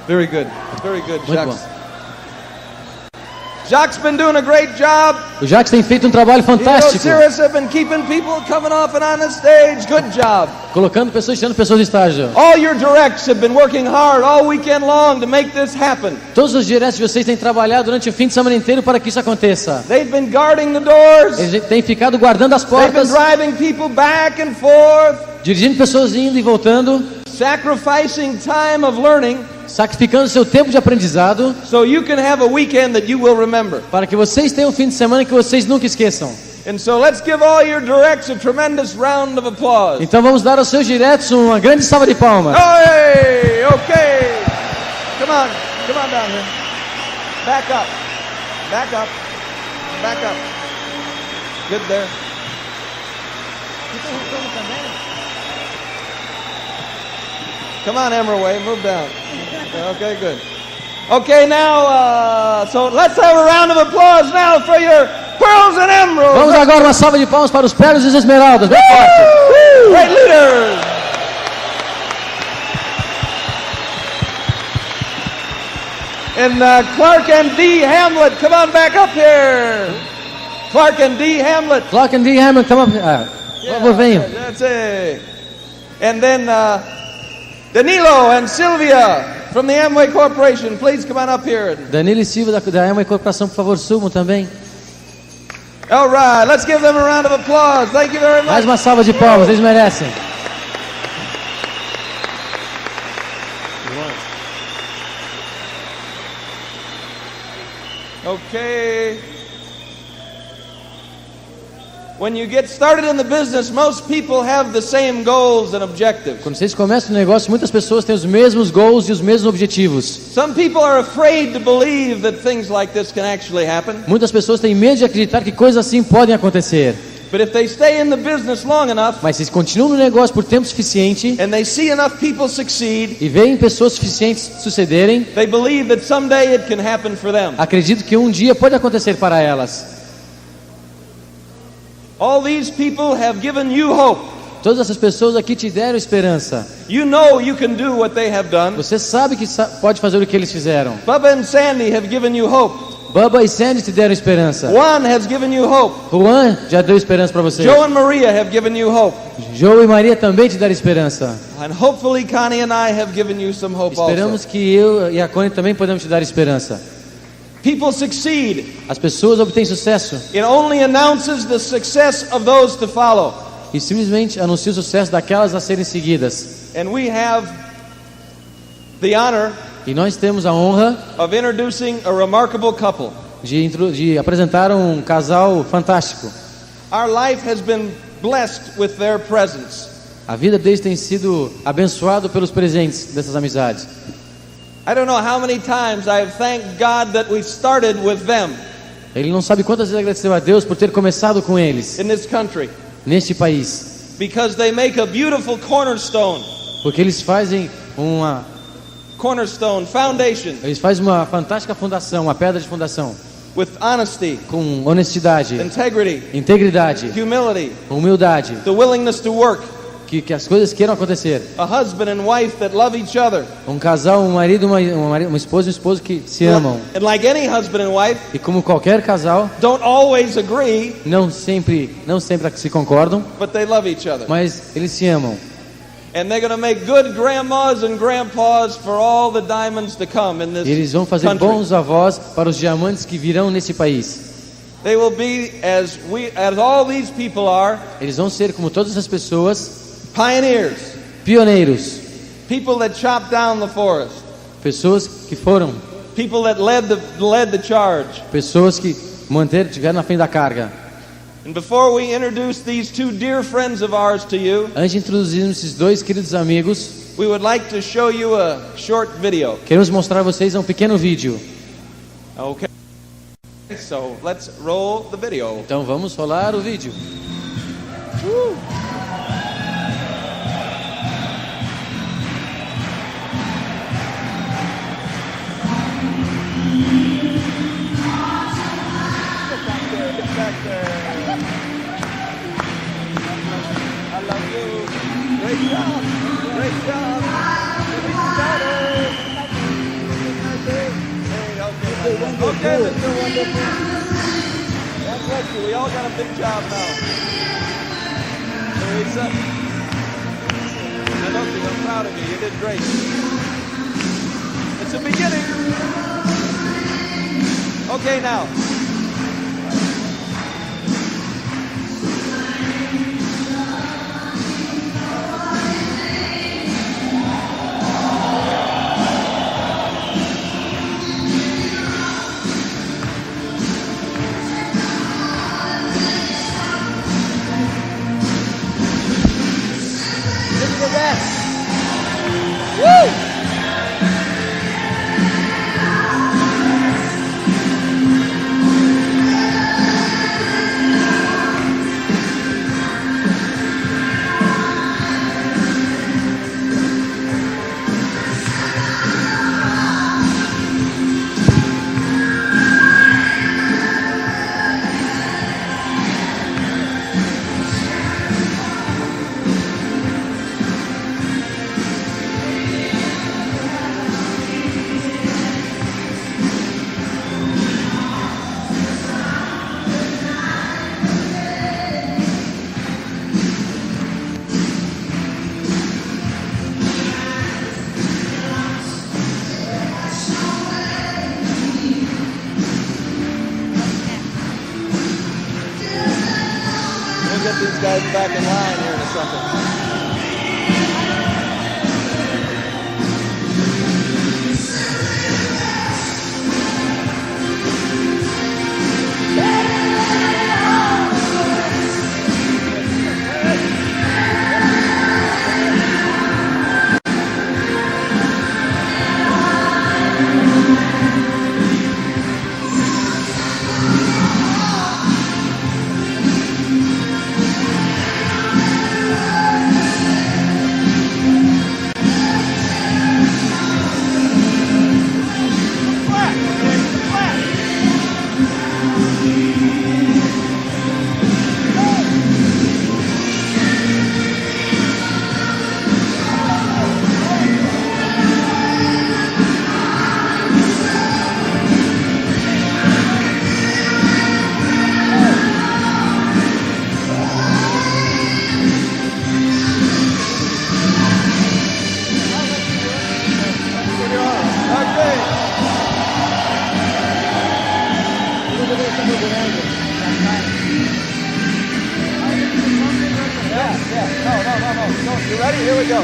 Very good. Very good, Muito Jacques. bom. Jacques been doing a great job. O Jacques tem feito um trabalho You know, fantástico, Cirrus have been keeping people coming off and on the stage. Good job. colocando pessoas, tirando pessoas do estágio. All your directs have been working hard all weekend long to make this happen. Todos os diretos de vocês têm trabalhado durante o fim de semana inteiro para que isso aconteça. They've been guarding the doors. Eles têm ficado guardando as They've been portas, driving people back and forth, dirigindo pessoas indo e voltando, sacrificing time of learning sacrificando seu tempo de aprendizado so you can have a weekend that you will remember. para que vocês tenham um fim de semana que vocês nunca esqueçam. And so let's give all your directs a tremendous round of applause. Então vamos dar aos seus diretos uma grande salva de palmas. Hey, okay. Come on down here. Back up. Back up. Back up. Good there. Come on, Emerway, move down. Okay, good. Okay, now, so let's have a round of applause now for your pearls and emeralds. Vamos agora uma salva de palmas para os pérolas e as esmeraldas. Bem forte. Great leaders. And Clark and D. Hamlet, come on back up here. Clark and D. Hamlet. Clark and D. Hammond, come up. Por favor, venham. That's it. And then Danilo and Sylvia from the Amway Corporation, please come on up here. Danilo e Silva da Amway Corporação, por favor, subam também. All right, let's give them a round of applause. Thank you very much. Mais uma salva de palmas, eles merecem. Okay. When you get started in the business, most people have the same goals and objectives. Quando vocês começam o negócio, muitas pessoas têm os mesmos goals e os mesmos objetivos. Some people are afraid to believe that things like this can actually happen. Muitas pessoas têm medo de acreditar que coisas assim podem acontecer. But if they stay in the business long enough, Mas se eles continuam no negócio por tempo suficiente and they see enough people succeed, e veem pessoas suficientes sucederem, they believe that someday it can happen for them. acredito que um dia pode acontecer para elas. All these people have given you hope. Todas essas pessoas aqui te deram esperança. You know you can do what they have done. Você sabe que pode fazer o que eles fizeram. Bubba and Sandy have given you hope. Bubba e Sandy te deram esperança. Juan has given you hope. Juan já deu esperança para você. Joe and Maria have given you hope. Joe e Maria também te deram esperança. And hopefully Connie and I have given you some hope Esperamos also. que eu e a Connie também podemos te dar esperança. People succeed. As pessoas obtêm sucesso It only announces the success of those to follow. e simplesmente anunciam o sucesso daquelas a serem seguidas. And we have the honor E nós temos a honra of introducing a remarkable couple. de apresentar um casal fantástico. Our life has been blessed with their presence. A vida deles tem sido abençoada pelos presentes dessas amizades. I don't know how many times I have thanked God that we started with them Ele não sabe quantas vezes agradeceu a Deus por ter começado com eles in this country, neste país, because they make a beautiful cornerstone porque eles fazem uma foundation uma fantástica fundação, uma pedra de fundação, with honesty, com honestidade, integrity, integridade, humility, humildade, the willingness to work, que as coisas queiram acontecer. a husband and wife that love each other. Um casal, um marido, uma esposa e um esposo que se amam. And like any husband and wife, E como qualquer casal, don't always agree, não sempre se concordam, but they love each other. mas eles se amam. And they're going to make good grandmas and grandpas for all the diamonds to come in this E eles vão fazer country. bons avós para os diamantes que virão nesse país. They will be as all these people are, Eles vão ser como todas as pessoas, pioneers, pioneiros, people that chopped down the forest, pessoas que foram, people that led the charge. pessoas que tiveram na frente da carga. And before we introduce these two dear friends of ours to you, Antes de introduzirmos esses dois queridos amigos, we would like to show you a short video. queremos mostrar a vocês um pequeno vídeo. Okay. So let's roll the video. Então vamos rolar o vídeo. I love you. Great job. Great job. Okay, Mr. Wonderful. God bless you. We all got a big job now. Teresa, I love you. I'm proud of you. You did great. It's a beginning. Okay, now. We'll get these guys back in line here in a second. You ready? Here we go.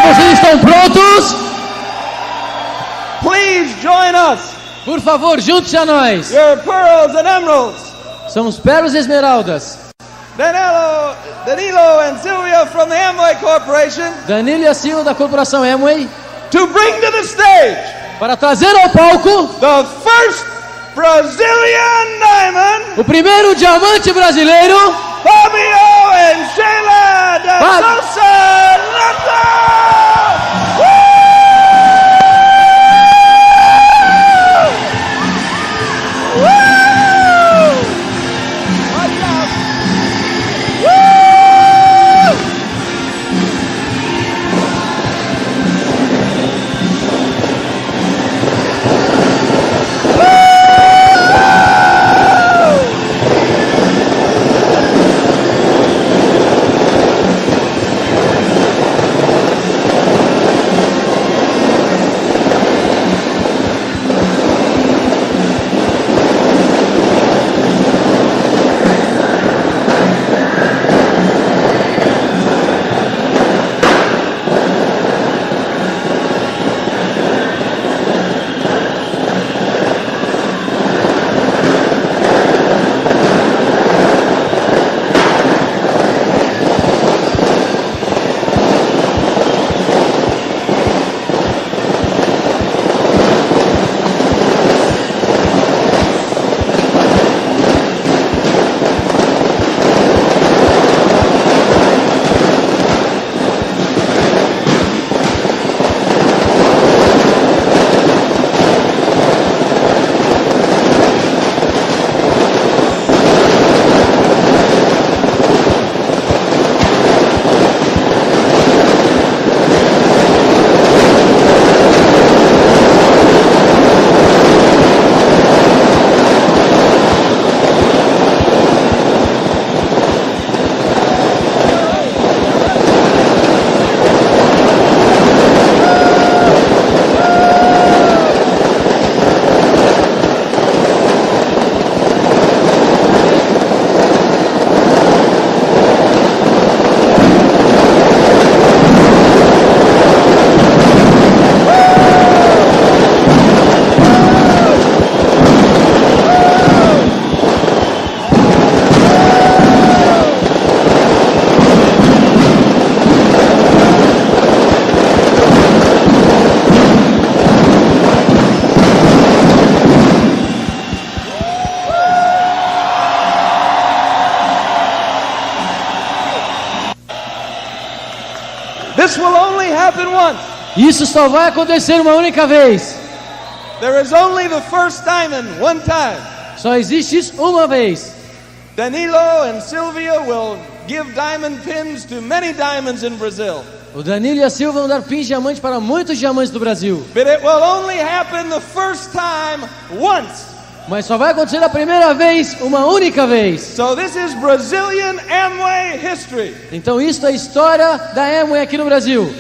Vocês estão prontos? Please join us. Por favor, junte-se a nós. Your pearls and emeralds. Somos pérolas e esmeraldas. Danilo and Silvia from the Amway Corporation. Danilo e a Silvia da corporação Amway. To bring to the stage. Para trazer ao palco. The first Brazilian diamond. O primeiro diamante brasileiro. Fabio and Sheila da Souza Lata. this will only happen once. Isso só vai acontecer uma única vez. There is only the first diamond one time. Só existe isso uma vez. Danilo and Silvia will give diamond pins to many diamonds in Brazil. O Danilo e a Silva vão dar pins diamantes para muitos diamantes do Brasil. But it will only happen the first time once. Mas só vai acontecer a primeira vez, uma única vez. So this is Brazilian Amway history. Então isso é a história da Amway aqui no Brasil.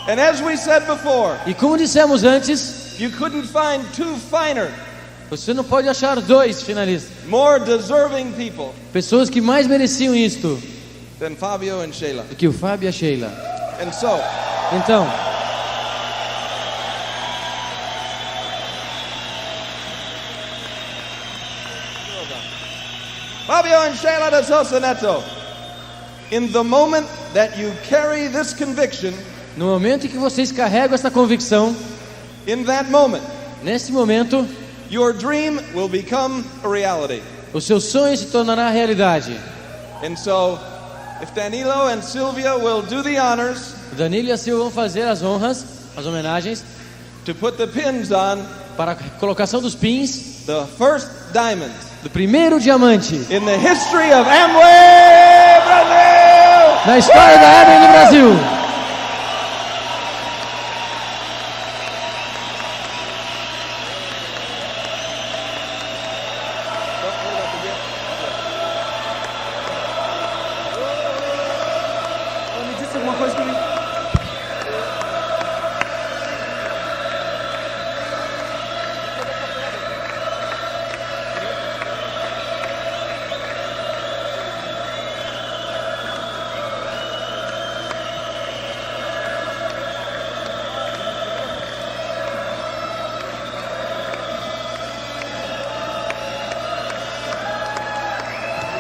And as we said before, E como dissemos antes, you couldn't find two finer, você não pode achar dois finalistas, more deserving people pessoas que mais mereciam isto than Fabio and Sheila. do que o Fábio e a Sheila. And so, Então, Fabio and Sheila de Sousa Neto, in the moment that you carry this conviction, no momento em que vocês carregam essa convicção, in that moment, nesse momento, your dream will become a reality. o seu sonho se tornará realidade. And so, if Danilo and Silvia will do the honors O Danilo e a Silva vão fazer as honras, as homenagens, to put the pins on para a colocação dos pins the first diamond do primeiro diamante in the history of Amway Brazil! na história da Amway no Brasil. Me disse alguma coisa comigo?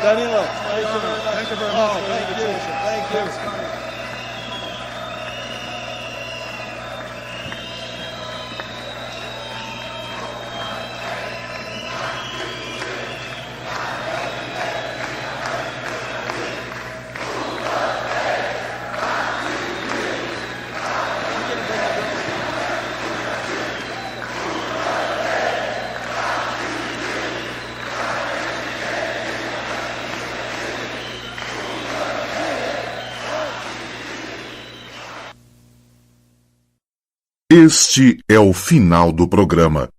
Danilo, thank you very much. Thank you. Este é o final do programa.